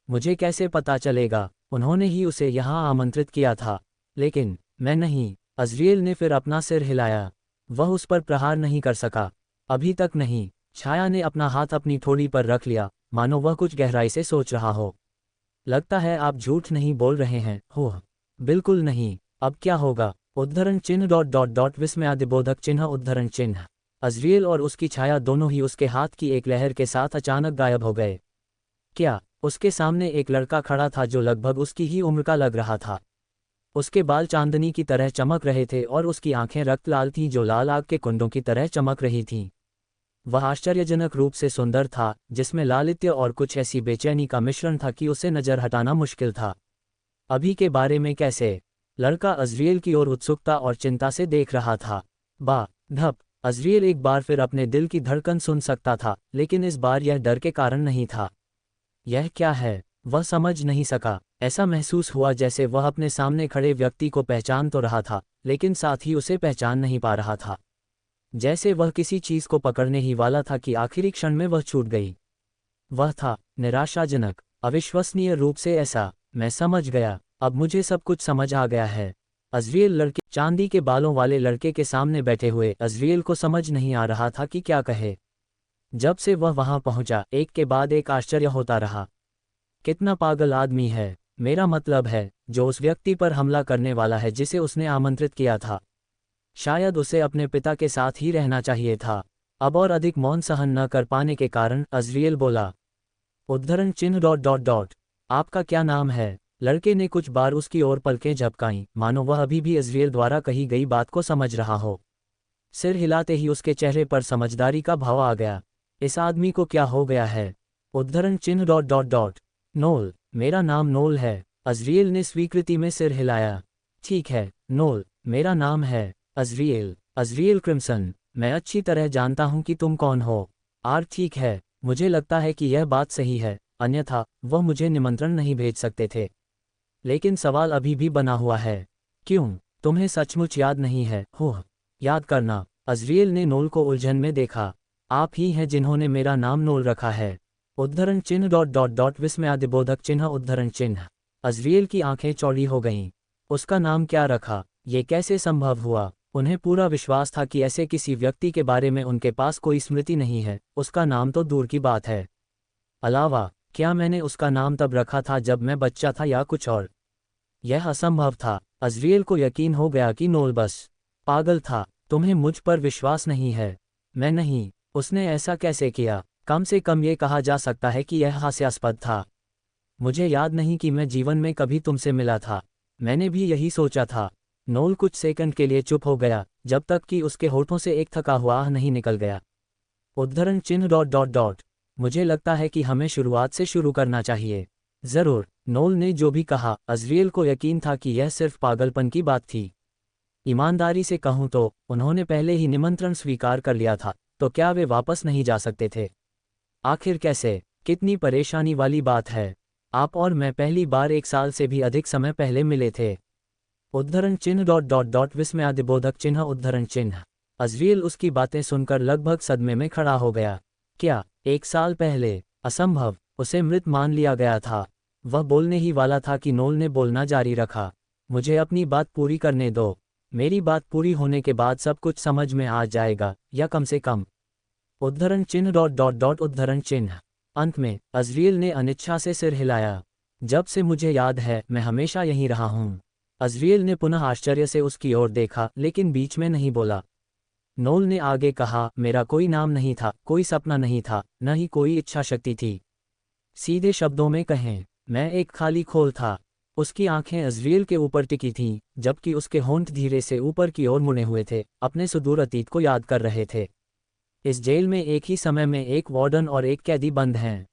मुझे कैसे पता चलेगा? उन्होंने ही उसे यहाँ आमंत्रित किया था। लेकिन मैं नहीं। अज़रियल ने फिर अपना सिर हिलाया। वह उस पर प्रहार नहीं कर सका। अभी तक नहीं। छाया ने अपना हाथ अपनी ठोड़ी पर रख लिया, मानो वह कुछ गहराई से सोच रहा हो। लगता है आप झूठ नहीं बोल रहे हैं, हो? बिल्कुल नहीं। अब क्या होगा? उद्धरण चिन्ह डॉट डॉट डॉट विस्मयादिबोधक चिन्ह उद्धरण चिन्ह। अज़रियल और उसकी छाया दोनों ही उसके हाथ की एक लहर के साथ अचानक गायब हो गए। क्या? उसके सामने एक लड़का खड़ा था जो लगभग उसकी ही उम्र का लग रहा था। उसके बाल चांदनी की तरह चमक रहे थे और उसकी आंखें रक्त लाल थीं जो लाल आग के कुंडों की तरह चमक रही थीं। वह आश्चर्यजनक रूप से सुंदर था, जिसमें लालित्य और कुछ ऐसी बेचैनी का मिश्रण था कि उसे नजर हटाना मुश्किल था। अभी के बारे में कैसे? लड़का अज़रियल की ओर उत्सुकता और चिंता से देख रहा था। बा, धप, अज़रियल एक बार फिर अपने दिल की धड़कन सुन सकता था, लेकिन इस बार यह डर के कारण नहीं था। यह क्या है? वह समझ नहीं सका। ऐसा महसूस हुआ जैसे वह अपने सामने खड़े व्यक्ति को पहचान तो रहा था, लेकिन साथ ही उसे पहचान नहीं पा रहा था। जैसे वह किसी चीज़ को पकड़ने ही वाला था कि आखिरी क्षण में वह छूट गई। वह था निराशाजनक, अविश्वसनीय रूप से ऐसा। मैं समझ गया। अब मुझे सब कुछ समझ आ गया है। अज़रियल लड़के चांदी के बालों वाले लड़के के सामने बैठे हुए अज़रियल को समझ नहीं आ रहा था कि क्या कहे। जब से वह वहां पहुंचा, एक के बाद एक आश्चर्य होता रहा। कितना पागल आदमी है। मेरा मतलब है, जो उस व्यक्ति पर हमला करने वाला है जिसे उसने आमंत्रित किया था। शायद उसे अपने पिता के साथ ही रहना चाहिए था। अब और अधिक मौन सहन न कर पाने के कारण अज़रियल बोला। उद्धरण चिन्ह डॉट डॉट डॉट। आपका क्या नाम है? लड़के ने कुछ बार उसकी ओर पलकें झपकाईं, मानो वह अभी भी अज़रियल द्वारा कही गई बात को समझ रहा हो। सिर हिलाते ही उसके चेहरे पर समझदारी का भाव आ गया। इस आदमी को क्या हो गया है? उद्धरण चिन्ह डॉट डॉट डॉट। नोल, मेरा नाम नोल है। अज़रियल ने स्वीकृति में सिर हिलाया। ठीक है, नोल, मेरा नाम है अज़रियल। अज़रियल क्रिम्सन, मैं अच्छी तरह जानता हूं कि तुम कौन हो। ठीक है, मुझे लगता है कि यह बात सही है, अन्यथा वह मुझे निमंत्रण नहीं भेज सकते थे। लेकिन सवाल अभी भी बना हुआ है। क्यों? तुम्हें सचमुच याद नहीं है? याद करना। अज़रियल ने नोल को उलझन में देखा। आप ही हैं जिन्होंने मेरा नाम नोल रखा है। उद्धरण चिन्ह डॉट डॉट डॉट विस्मयादिबोधक चिन्ह उद्धरण चिन्ह। अज़रियल की आंखें चौड़ी हो गईं। उसका नाम क्या रखा? ये कैसे संभव हुआ? उन्हें पूरा विश्वास था कि ऐसे किसी व्यक्ति के बारे में उनके पास कोई स्मृति नहीं है, उसका नाम तो दूर की बात है। अलावा, क्या मैंने उसका नाम तब रखा था जब मैं बच्चा था या कुछ और? यह असंभव था। अज़रियल को यकीन हो गया कि नोल बस पागल था। तुम्हें मुझ पर विश्वास नहीं है? मैं नहीं। उसने ऐसा कैसे किया? कम से कम ये कहा जा सकता है कि यह हास्यास्पद था। मुझे याद नहीं कि मैं जीवन में कभी तुमसे मिला था। मैंने भी यही सोचा था। नोल कुछ सेकंड के लिए चुप हो गया, जब तक कि उसके होठों से एक थका हुआ आह नहीं निकल गया। उद्धरण चिन्ह डॉट डॉट डॉट। मुझे लगता है कि हमें शुरुआत से शुरू करना चाहिए। ज़रूर, नोल ने जो भी कहा, अज़रियल को यकीन था कि यह सिर्फ पागलपन की बात थी। ईमानदारी से कहूं तो उन्होंने पहले ही निमंत्रण स्वीकार कर लिया था, तो क्या वे वापस नहीं जा सकते थे? आखिर कैसे? कितनी परेशानी वाली बात है। आप और मैं पहली बार 1 साल से भी अधिक समय पहले मिले थे। उद्धरण चिन्ह डॉट डॉट डॉट विस्मयादिबोधक चिन्ह उद्धरण चिन्ह। अज़रियल उसकी बातें सुनकर लगभग सदमे में खड़ा हो गया। क्या 1 साल पहले? असंभव, उसे मृत मान लिया गया था। वह बोलने ही वाला था कि नोल ने बोलना जारी रखा। मुझे अपनी बात पूरी करने दो। मेरी बात पूरी होने के बाद सब कुछ समझ में आ जाएगा, या कम से कम। उद्धरण चिन्ह डॉट डॉट डॉट उद्धरण चिन्ह। अंत में अज़रियल ने अनिच्छा से सिर हिलाया। जब से मुझे याद है, मैं हमेशा यहीं रहा हूँ। अज़रियल ने पुनः आश्चर्य से उसकी ओर देखा, लेकिन बीच में नहीं बोला। नोल ने आगे कहा, मेरा कोई नाम नहीं था, कोई सपना नहीं था, न ही कोई इच्छा शक्ति थी। सीधे शब्दों में कहें, मैं एक खाली खोल था। उसकी आंखें अज़रियल के ऊपर टिकी थीं, जबकि उसके होंठ धीरे से ऊपर की ओर मुड़े हुए थे, अपने सुदूर अतीत को याद कर रहे थे। इस जेल में एक ही समय में एक वार्डन और एक कैदी बंद हैं।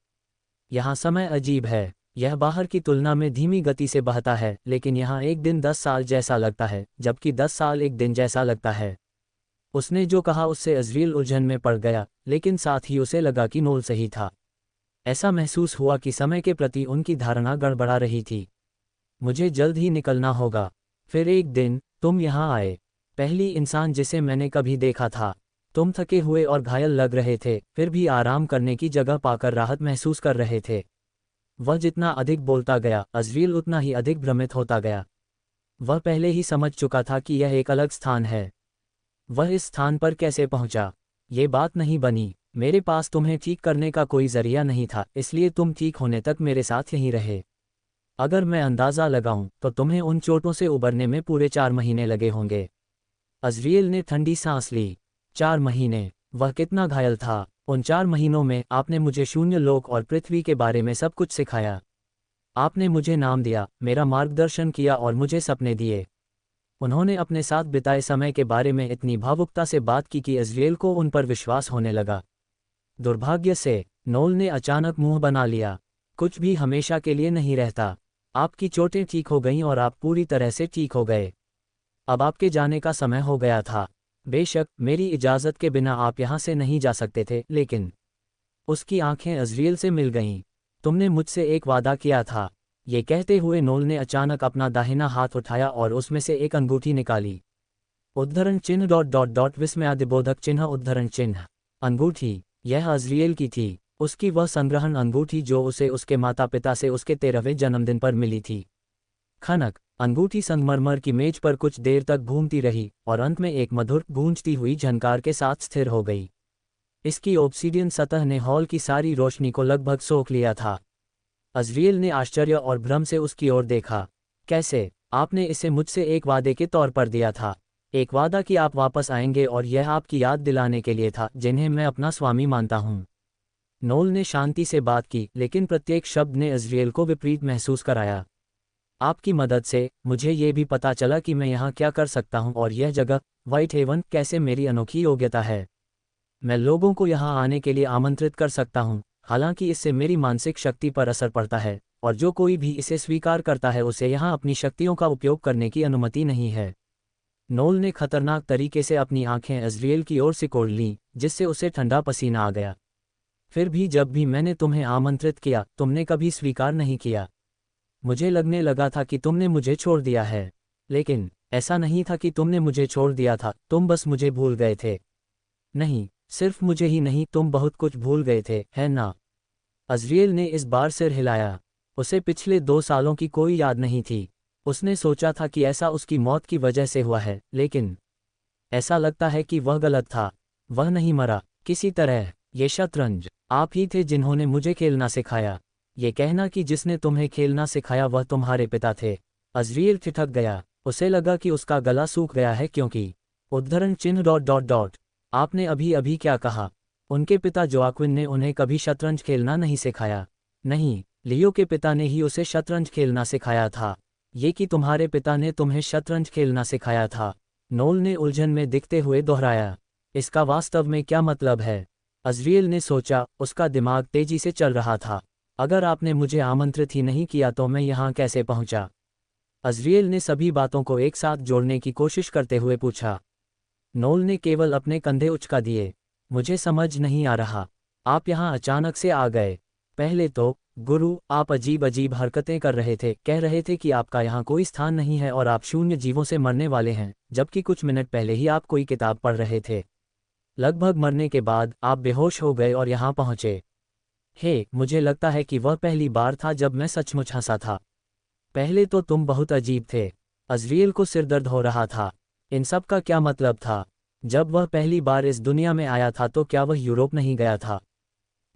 यहाँ समय अजीब है। यह बाहर की तुलना में धीमी गति से बहता है, लेकिन यहाँ एक दिन 10 साल जैसा लगता है, जबकि 10 साल एक दिन जैसा लगता है। उसने जो कहा उससे अज़रियल उलझन में पड़ गया, लेकिन साथ ही उसे लगा कि नोल सही था। ऐसा महसूस हुआ कि समय के प्रति उनकी धारणा गड़बड़ा रही थी। मुझे जल्द ही निकलना होगा। फिर एक दिन तुम यहाँ आए। पहली इंसान जिसे मैंने कभी देखा था। तुम थके हुए और घायल लग रहे थे, फिर भी आराम करने की जगह पाकर राहत महसूस कर रहे थे। वह जितना अधिक बोलता गया, अज़रियल उतना ही अधिक भ्रमित होता गया। वह पहले ही समझ चुका था कि यह एक अलग स्थान है। वह इस स्थान पर कैसे पहुंचा? ये बात नहीं बनी। मेरे पास तुम्हें ठीक करने का कोई जरिया नहीं था, इसलिए तुम ठीक होने तक मेरे साथ यहीं रहे। अगर मैं अंदाज़ा लगाऊं, तो तुम्हें उन चोटों से उबरने में पूरे 4 महीने लगे होंगे। अज़रियल ने ठंडी सांस ली। 4 महीने? वह कितना घायल था। उन 4 महीनों में आपने मुझे शून्य लोक और पृथ्वी के बारे में सब कुछ सिखाया। आपने मुझे नाम दिया, मेरा मार्गदर्शन किया और मुझे सपने दिए। उन्होंने अपने साथ बिताए समय के बारे में इतनी भावुकता से बात की कि अज़रियल को उन पर विश्वास होने लगा। दुर्भाग्य से नोल ने अचानक मुंह बना लिया। कुछ भी हमेशा के लिए नहीं रहता। आपकी चोटें ठीक हो गईं और आप पूरी तरह से ठीक हो गए। अब आपके जाने का समय हो गया था। बेशक मेरी इजाज़त के बिना आप यहाँ से नहीं जा सकते थे, लेकिन उसकी आंखें अज़रियल से मिल गईं। तुमने मुझसे एक वादा किया था। ये कहते हुए नोल ने अचानक अपना दाहिना हाथ उठाया और उसमें से एक अंगूठी निकाली। उद्धरण चिन्ह डॉट डॉट डॉट विस्मयादिबोधक चिन्ह उद्धरण चिन्ह। अंगूठी, यह अज़रियल की थी। उसकी वह संग्रहण अंगूठी जो उसे उसके माता पिता से उसके 13वें जन्मदिन पर मिली थी। खनक, अंगूठी संगमरमर की मेज पर कुछ देर तक घूमती रही और अंत में एक मधुर गूंजती हुई झनकार के साथ स्थिर हो गई। इसकी ऑब्सीडियन सतह ने हॉल की सारी रोशनी को लगभग सोख लिया था। अज़रियल ने आश्चर्य और भ्रम से उसकी ओर देखा। कैसे? आपने इसे मुझसे एक वादे के तौर पर दिया था। एक वादा कि आप वापस आएंगे और यह आपकी याद दिलाने के लिए था जिन्हें मैं अपना स्वामी मानता हूँ। नोल ने शांति से बात की, लेकिन प्रत्येक शब्द ने अज़रियल को विपरीत महसूस कराया। आपकी मदद से मुझे ये भी पता चला कि मैं यहाँ क्या कर सकता हूँ और यह जगह व्हाइट हेवन कैसे मेरी अनोखी योग्यता है। मैं लोगों को यहाँ आने के लिए आमंत्रित कर सकता हूँ, हालांकि इससे मेरी मानसिक शक्ति पर असर पड़ता है, और जो कोई भी इसे स्वीकार करता है उसे यहाँ अपनी शक्तियों का उपयोग करने की अनुमति नहीं है। नोल ने खतरनाक तरीके से अपनी आंखें अज़रियल की ओर सिकोड़ लीं, जिससे उसे ठंडा पसीना आ गया। फिर भी जब भी मैंने तुम्हें आमंत्रित किया तुमने कभी स्वीकार नहीं किया। मुझे लगने लगा था कि तुमने मुझे छोड़ दिया है, लेकिन ऐसा नहीं था कि तुमने मुझे छोड़ दिया था, तुम बस मुझे भूल गए थे। नहीं, सिर्फ मुझे ही नहीं, तुम बहुत कुछ भूल गए थे, है ना? अज़रियल ने इस बार सिर हिलाया। उसे पिछले 2 सालों की कोई याद नहीं थी। उसने सोचा था कि ऐसा उसकी मौत की वजह से हुआ है, लेकिन ऐसा लगता है कि वह गलत था। वह नहीं मरा। किसी तरह ये शतरंज आप ही थे जिन्होंने मुझे खेलना सिखाया। ये कहना कि जिसने तुम्हें खेलना सिखाया वह तुम्हारे पिता थे। अज़रियल ठिठक गया। उसे लगा कि उसका गला सूख गया है क्योंकि उद्धरण चिन्ह ... आपने अभी अभी क्या कहा? उनके पिता जोआक्विन ने उन्हें कभी शतरंज खेलना नहीं सिखाया। नहीं, लियो के पिता ने ही उसे शतरंज खेलना सिखाया था। ये कि तुम्हारे पिता ने तुम्हें शतरंज खेलना सिखाया था, नोल ने उलझन में दिखते हुए दोहराया। इसका वास्तव में क्या मतलब है? अज़रियल ने सोचा, उसका दिमाग तेजी से चल रहा था। अगर आपने मुझे आमंत्रित ही नहीं किया तो मैं यहाँ कैसे पहुँचा? अज़रियल ने सभी बातों को एक साथ जोड़ने की कोशिश करते हुए पूछा। नोल ने केवल अपने कंधे उचका दिए। मुझे समझ नहीं आ रहा। आप यहाँ अचानक से आ गए। पहले तो गुरु, आप अजीब अजीब हरकतें कर रहे थे, कह रहे थे कि आपका यहाँ कोई स्थान नहीं है और आप शून्य जीवों से मरने वाले हैं, जबकि कुछ मिनट पहले ही आप कोई किताब पढ़ रहे थे। लगभग मरने के बाद आप बेहोश हो गए और यहाँ पहुँचे। हे, मुझे लगता है कि वह पहली बार था जब मैं सचमुच हंसा था। पहले तो तुम बहुत अजीब थे। अज़रियल को सिरदर्द हो रहा था। इन सब का क्या मतलब था? जब वह पहली बार इस दुनिया में आया था तो क्या वह यूरोप नहीं गया था?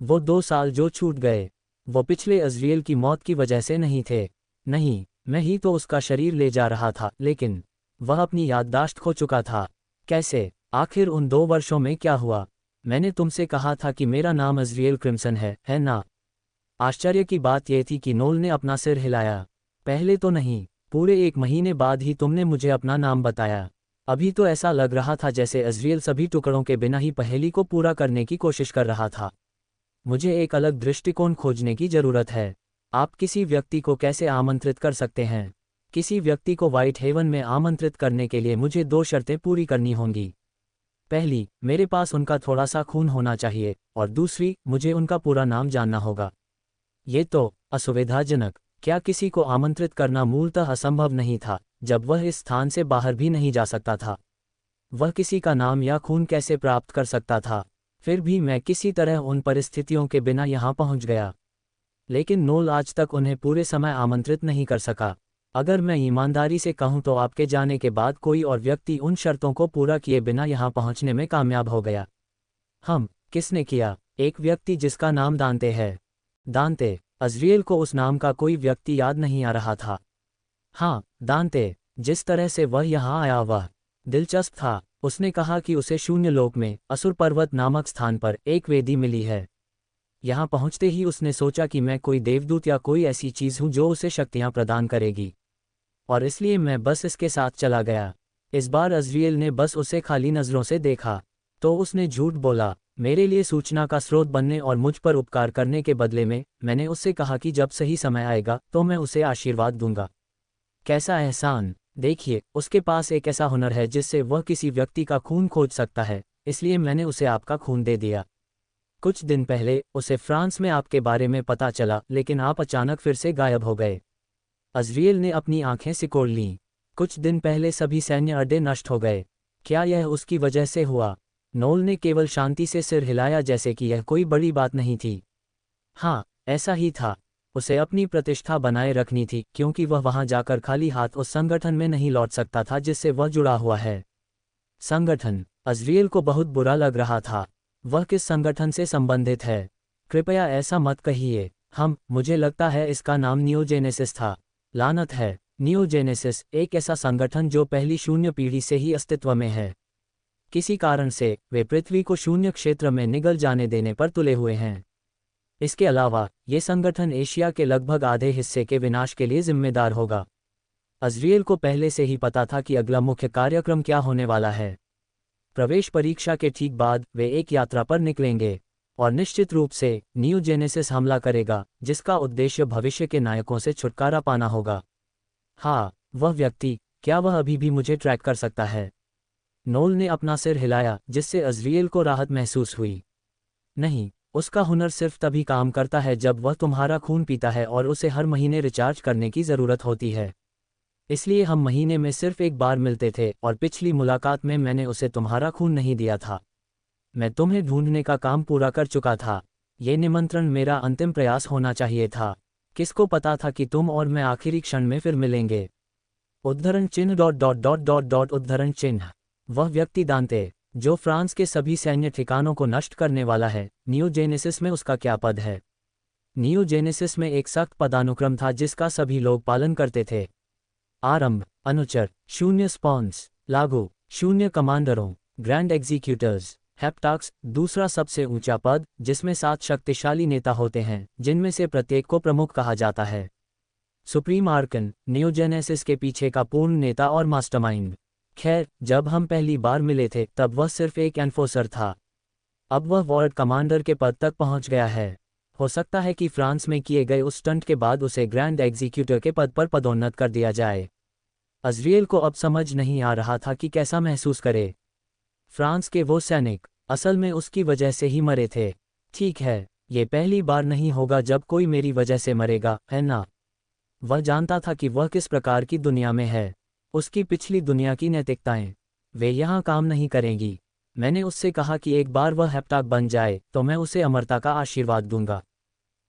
वो 2 साल जो छूट गए, वो पिछले अज़रियल की मौत की वजह से नहीं थे। नहीं, मैं ही तो उसका शरीर ले जा रहा था, लेकिन वह अपनी याददाश्त खो चुका था। कैसे? आखिर उन 2 वर्षों में क्या हुआ? मैंने तुमसे कहा था कि मेरा नाम अज़रियल क्रिम्सन है ना? आश्चर्य की बात यह थी कि नोल ने अपना सिर हिलाया। पहले तो नहीं, पूरे 1 महीने बाद ही तुमने मुझे अपना नाम बताया। अभी तो ऐसा लग रहा था जैसे अज़रियल सभी टुकड़ों के बिना ही पहेली को पूरा करने की कोशिश कर रहा था। मुझे एक अलग दृष्टिकोण खोजने की ज़रूरत है। आप किसी व्यक्ति को कैसे आमंत्रित कर सकते हैं? किसी व्यक्ति को व्हाइट हेवन में आमंत्रित करने के लिए मुझे 2 शर्तें पूरी करनी होंगी। पहली, मेरे पास उनका थोड़ा सा खून होना चाहिए, और दूसरी, मुझे उनका पूरा नाम जानना होगा। ये तो असुविधाजनक। क्या किसी को आमंत्रित करना मूलतः असंभव नहीं था, जब वह इस स्थान से बाहर भी नहीं जा सकता था? वह किसी का नाम या खून कैसे प्राप्त कर सकता था? फिर भी मैं किसी तरह उन परिस्थितियों के बिना यहाँ पहुँच गया। लेकिन नोल आज तक उन्हें पूरे समय आमंत्रित नहीं कर सका। अगर मैं ईमानदारी से कहूँ तो आपके जाने के बाद कोई और व्यक्ति उन शर्तों को पूरा किए बिना यहाँ पहुँचने में कामयाब हो गया। किसने किया? एक व्यक्ति जिसका नाम दांते है। दांते? अज़रियल को उस नाम का कोई व्यक्ति याद नहीं आ रहा था। हाँ, दांते। जिस तरह से वह यहाँ आया वह दिलचस्प था। उसने कहा कि उसे शून्य लोक में असुर पर्वत नामक स्थान पर एक वेदी मिली है। यहाँ पहुँचते ही उसने सोचा कि मैं कोई देवदूत या कोई ऐसी चीज़ हूँ जो उसे शक्तियाँ प्रदान करेगी, और इसलिए मैं बस इसके साथ चला गया। इस बार अज़रियल ने बस उसे खाली नज़रों से देखा। तो उसने झूठ बोला। मेरे लिए सूचना का स्रोत बनने और मुझ पर उपकार करने के बदले में मैंने उससे कहा कि जब सही समय आएगा तो मैं उसे आशीर्वाद दूंगा। कैसा एहसान! देखिए, उसके पास एक ऐसा हुनर है जिससे वह किसी व्यक्ति का खून खोज सकता है, इसलिए मैंने उसे आपका खून दे दिया। कुछ दिन पहले उसे फ्रांस में आपके बारे में पता चला, लेकिन आप अचानक फिर से गायब हो गए। अज़रियल ने अपनी आंखें सिकोड़ लीं। कुछ दिन पहले सभी सैन्य अड्डे नष्ट हो गए। क्या यह उसकी वजह से हुआ? नोल ने केवल शांति से सिर हिलाया, जैसे कि यह कोई बड़ी बात नहीं थी। हाँ, ऐसा ही था। उसे अपनी प्रतिष्ठा बनाए रखनी थी, क्योंकि वह वहां जाकर खाली हाथ उस संगठन में नहीं लौट सकता था जिससे वह जुड़ा हुआ है। संगठन? अज़रियल को बहुत बुरा लग रहा था। वह किस संगठन से संबंधित है? कृपया ऐसा मत कहिए। मुझे लगता है इसका नाम नियोजेनेसिस था। लानत है। नियोजेनेसिस एक ऐसा संगठन जो पहली शून्य पीढ़ी से ही अस्तित्व में है। किसी कारण से वे पृथ्वी को शून्य क्षेत्र में निगल जाने देने पर तुले हुए हैं। इसके अलावा ये संगठन एशिया के लगभग आधे हिस्से के विनाश के लिए जिम्मेदार होगा। अज़रियल को पहले से ही पता था कि अगला मुख्य कार्यक्रम क्या होने वाला है। प्रवेश परीक्षा के ठीक बाद वे एक यात्रा पर निकलेंगे और निश्चित रूप से नियोजेनेसिस हमला करेगा, जिसका उद्देश्य भविष्य के नायकों से छुटकारा पाना होगा। हाँ, वह व्यक्ति, क्या वह अभी भी मुझे ट्रैक कर सकता है? नोल ने अपना सिर हिलाया, जिससे अज़रियल को राहत महसूस हुई। नहीं, उसका हुनर सिर्फ तभी काम करता है जब वह तुम्हारा खून पीता है और उसे हर महीने रिचार्ज करने की ज़रूरत होती है। इसलिए हम महीने में सिर्फ एक बार मिलते थे और पिछली मुलाकात में मैंने उसे तुम्हारा खून नहीं दिया था। मैं तुम्हें ढूंढने का काम पूरा कर चुका था। ये निमंत्रण मेरा अंतिम प्रयास होना चाहिए था। किसको पता था कि तुम और मैं आखिरी क्षण में फिर मिलेंगे। उद्धरण चिन्ह dot dot dot dot dot उद्धरण चिन्ह। वह व्यक्ति दांते, जो फ्रांस के सभी सैन्य ठिकानों को नष्ट करने वाला है, नियोजेनेसिस में उसका क्या पद है? नियोजेनेसिस में एक सख्त पदानुक्रम था जिसका सभी लोग पालन करते थे। आरंभ, अनुचर, शून्य स्पॉन्स, लागू, शून्य कमांडरों, ग्रैंड एग्जीक्यूटर्स, हेप्टाक्स, दूसरा सबसे ऊंचा पद, जिसमें 7 शक्तिशाली नेता होते हैं, जिनमें से प्रत्येक को प्रमुख कहा जाता है। सुप्रीम आर्कन, नियोजेनेसिस के पीछे का पूर्ण नेता और मास्टरमाइंड। खैर, जब हम पहली बार मिले थे तब वह सिर्फ एक एनफोर्सर था। अब वह वार्ड कमांडर के पद तक पहुंच गया है। हो सकता है कि फ्रांस में किए गए उस स्टंट के बाद उसे ग्रैंड एग्जीक्यूटर के पद पर पदोन्नत कर दिया जाए। अज़रियल को अब समझ नहीं आ रहा था कि कैसा महसूस करे। फ्रांस के वो सैनिक असल में उसकी वजह से ही मरे थे। ठीक है, ये पहली बार नहीं होगा जब कोई मेरी वजह से मरेगा, है ना? वह जानता था कि वह किस प्रकार की दुनिया में है। उसकी पिछली दुनिया की नैतिकताएं, वे यहाँ काम नहीं करेंगी। मैंने उससे कहा कि एक बार वह हेप्टाक बन जाए तो मैं उसे अमरता का आशीर्वाद दूंगा।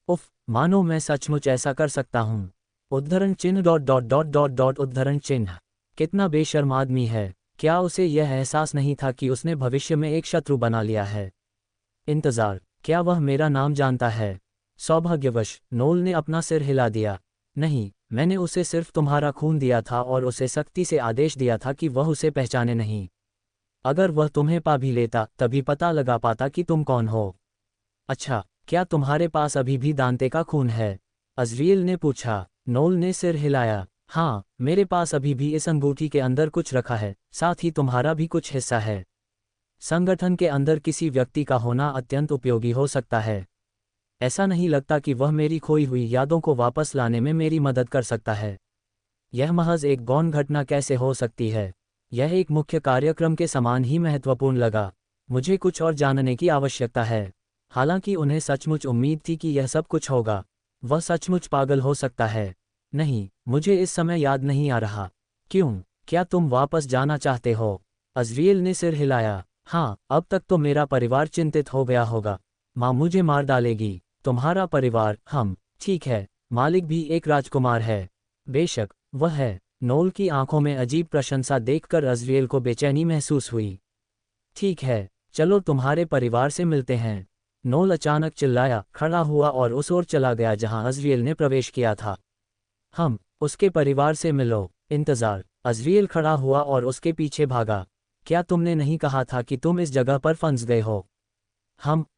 उफ, मानो मैं सचमुच ऐसा कर सकता हूँ। उद्धरण चिन्ह dot dot dot dot dot उद्धरण चिन्ह। कितना बेशर्म आदमी है। क्या उसे यह एहसास नहीं था कि उसने भविष्य में एक शत्रु बना लिया है? इंतज़ार, क्या वह मेरा नाम जानता है? सौभाग्यवश नोल ने अपना सिर हिला दिया। नहीं, मैंने उसे सिर्फ तुम्हारा खून दिया था और उसे सख्ती से आदेश दिया था कि वह उसे पहचाने नहीं। अगर वह तुम्हें पा भी लेता तभी पता लगा पाता कि तुम कौन हो। अच्छा, क्या तुम्हारे पास अभी भी दांते का खून है? अज़रियल ने पूछा। नोल ने सिर हिलाया। हाँ, मेरे पास अभी भी इस अंगूठी के अंदर कुछ रखा है, साथ ही तुम्हारा भी कुछ हिस्सा है। संगठन के अंदर किसी व्यक्ति का होना अत्यंत उपयोगी हो सकता है। ऐसा नहीं लगता कि वह मेरी खोई हुई यादों को वापस लाने में मेरी मदद कर सकता है। यह महज एक गौण घटना कैसे हो सकती है? यह एक मुख्य कार्यक्रम के समान ही महत्वपूर्ण लगा। मुझे कुछ और जानने की आवश्यकता है। हालांकि उन्हें सचमुच उम्मीद थी कि यह सब कुछ होगा। वह सचमुच पागल हो सकता है। नहीं, मुझे इस समय याद नहीं आ रहा। क्यों? क्या तुम वापस जाना चाहते हो? अज़रियल ने सिर हिलाया। हाँ, अब तक तो मेरा परिवार चिंतित हो गया होगा। माँ मुझे मार डालेगी। तुम्हारा परिवार? ठीक है, मालिक भी एक राजकुमार है। बेशक, वह है। नोल की आंखों में अजीब प्रशंसा देखकर अज़रियल को बेचैनी महसूस हुई। ठीक है, चलो तुम्हारे परिवार से मिलते हैं। नोल अचानक चिल्लाया, खड़ा हुआ और उस ओर चला गया जहां अज़रियल ने प्रवेश किया था। उसके परिवार से मिलो। इंतज़ार। अज़रियल खड़ा हुआ और उसके पीछे भागा। क्या तुमने नहीं कहा था कि तुम इस जगह पर फंस गए हो?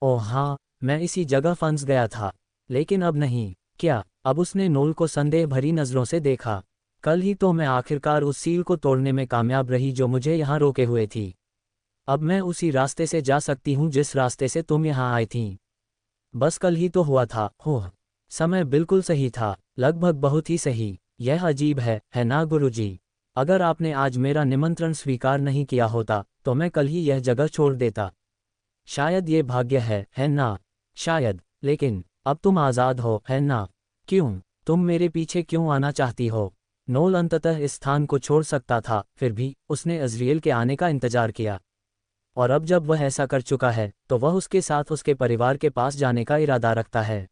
ओह हाँ, मैं इसी जगह फंस गया था, लेकिन अब नहीं। क्या? अब उसने नोल को संदेह भरी नज़रों से देखा। कल ही तो मैं आखिरकार उस सील को तोड़ने में कामयाब रही जो मुझे यहाँ रोके हुए थी। अब मैं उसी रास्ते से जा सकती हूँ जिस रास्ते से तुम यहाँ आई थीं। बस कल ही तो हुआ था। समय बिल्कुल सही था, लगभग बहुत ही सही। यह अजीब है ना गुरुजी? अगर आपने आज मेरा निमंत्रण स्वीकार नहीं किया होता तो मैं कल ही यह जगह छोड़ देता। शायद ये भाग्य है ना? शायद, लेकिन अब तुम आज़ाद हो, है ना? क्यों? तुम मेरे पीछे क्यों आना चाहती हो? नोल अंततः इस स्थान को छोड़ सकता था, फिर भी उसने अज़रियल के आने का इंतजार किया। और अब जब वह ऐसा कर चुका है तो वह उसके साथ उसके परिवार के पास जाने का इरादा रखता है।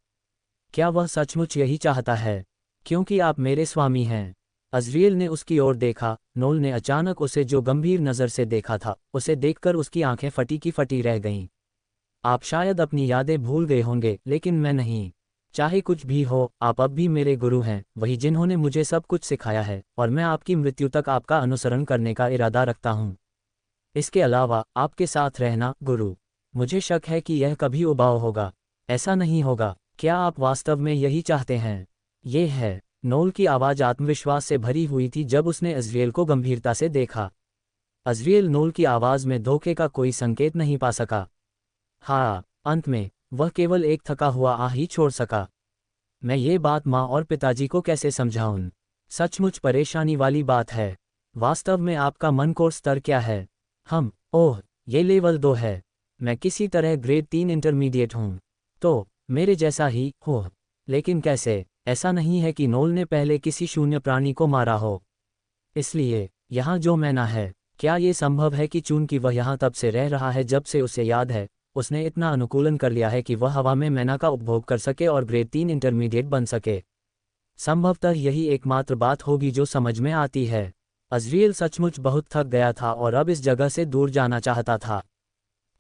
क्या वह सचमुच यही चाहता है? क्योंकि आप मेरे स्वामी हैं। अज़रियल ने उसकी ओर देखा। नोल ने अचानक उसे जो गंभीर नज़र से देखा था, उसे देखकर उसकी आंखें फटी की फटी रह गईं। आप शायद अपनी यादें भूल गए होंगे, लेकिन मैं नहीं। चाहे कुछ भी हो, आप अब भी मेरे गुरु हैं, वही जिन्होंने मुझे सब कुछ सिखाया है, और मैं आपकी मृत्यु तक आपका अनुसरण करने का इरादा रखता हूँ। इसके अलावा आपके साथ रहना, गुरु। मुझे शक है कि यह कभी उबाऊ होगा। ऐसा नहीं होगा। क्या आप वास्तव में यही चाहते हैं? ये है। नोल की आवाज़ आत्मविश्वास से भरी हुई थी जब उसने अज़रियल को गंभीरता से देखा। अज़रियल नोल की आवाज़ में धोखे का कोई संकेत नहीं पा सका। हाँ, अंत में वह केवल एक थका हुआ आह ही छोड़ सका। मैं ये बात माँ और पिताजी को कैसे समझाऊं? सचमुच परेशानी वाली बात है। वास्तव में आपका मन कोर्स स्तर क्या है? ओह, ये लेवल 2 है। मैं किसी तरह ग्रेड 3 इंटरमीडिएट हूँ। तो मेरे जैसा ही हो। लेकिन कैसे? ऐसा नहीं है कि नोल ने पहले किसी शून्य प्राणी को मारा हो। इसलिए यहाँ जो मैना है, क्या ये संभव है कि चूंकि वह यहाँ तब से रह रहा है जब से उसे याद है, उसने इतना अनुकूलन कर लिया है कि वह हवा में मैना का उपभोग कर सके और ग्रेड 3 इंटरमीडिएट बन सके? संभवतः यही एकमात्र बात होगी जो समझ में आती है। अज़रियल सचमुच बहुत थक गया था और अब इस जगह से दूर जाना चाहता था।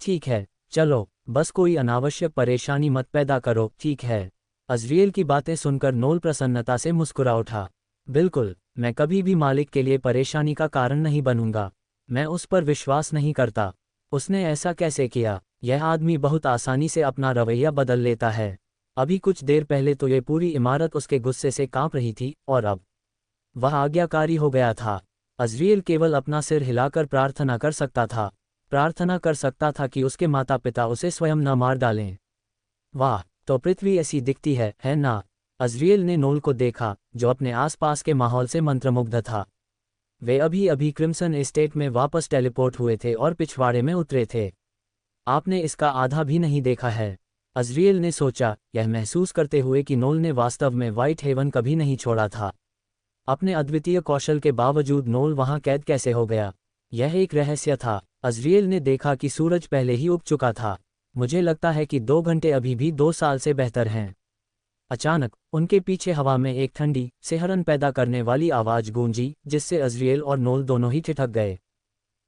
ठीक है, चलो, बस कोई अनावश्यक परेशानी मत पैदा करो, ठीक है? अज़रियल की बातें सुनकर नोल प्रसन्नता से मुस्कुरा उठा। बिल्कुल, मैं कभी भी मालिक के लिए परेशानी का कारण नहीं बनूंगा। मैं उस पर विश्वास नहीं करता। उसने ऐसा कैसे किया? यह आदमी बहुत आसानी से अपना रवैया बदल लेता है। अभी कुछ देर पहले तो ये पूरी इमारत उसके गुस्से से कांप रही थी, और अब वह आज्ञाकारी हो गया था। अज़रियल केवल अपना सिर हिलाकर प्रार्थना कर सकता था। प्रार्थना कर सकता था कि उसके माता पिता उसे स्वयं न मार डालें। वाह, तो पृथ्वी ऐसी दिखती है ना? अज़रियल ने नोल को देखा, जो अपने आसपास के माहौल से मंत्रमुग्ध था। वे अभी अभी क्रिम्सन एस्टेट में वापस टेलीपोर्ट हुए थे और पिछवाड़े में उतरे थे। आपने इसका आधा भी नहीं देखा है। अज़रियल ने सोचा, यह महसूस करते हुए कि नोल ने वास्तव में व्हाइट हेवन कभी नहीं छोड़ा था। अपने अद्वितीय कौशल के बावजूद नोल वहां कैद कैसे हो गया? यह एक रहस्य था। अज़रियल ने देखा कि सूरज पहले ही उग चुका था। मुझे लगता है कि 2 घंटे अभी भी 2 साल से बेहतर हैं। अचानक उनके पीछे हवा में एक ठंडी, सिहरन पैदा करने वाली आवाज़ गूंजी, जिससे अज़रियल और नोल दोनों ही ठिठक गए।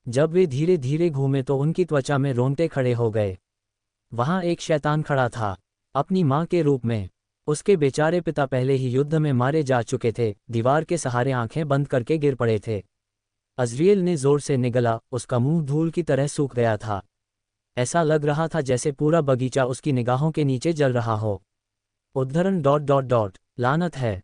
जब वे धीरे धीरे घूमे तो उनकी त्वचा में रोंगटे खड़े हो गए। वहां एक शैतान खड़ा था, अपनी मां के रूप में। उसके बेचारे पिता पहले ही युद्ध में मारे जा चुके थे, दीवार के सहारे आंखें बंद करके गिर पड़े थे। अज़रियल ने जोर से निगला, उसका मुंह धूल की तरह सूख गया था। ऐसा लग रहा था जैसे पूरा बगीचा उसकी निगाहों के नीचे जल रहा हो। उद्धरण ... लानत है।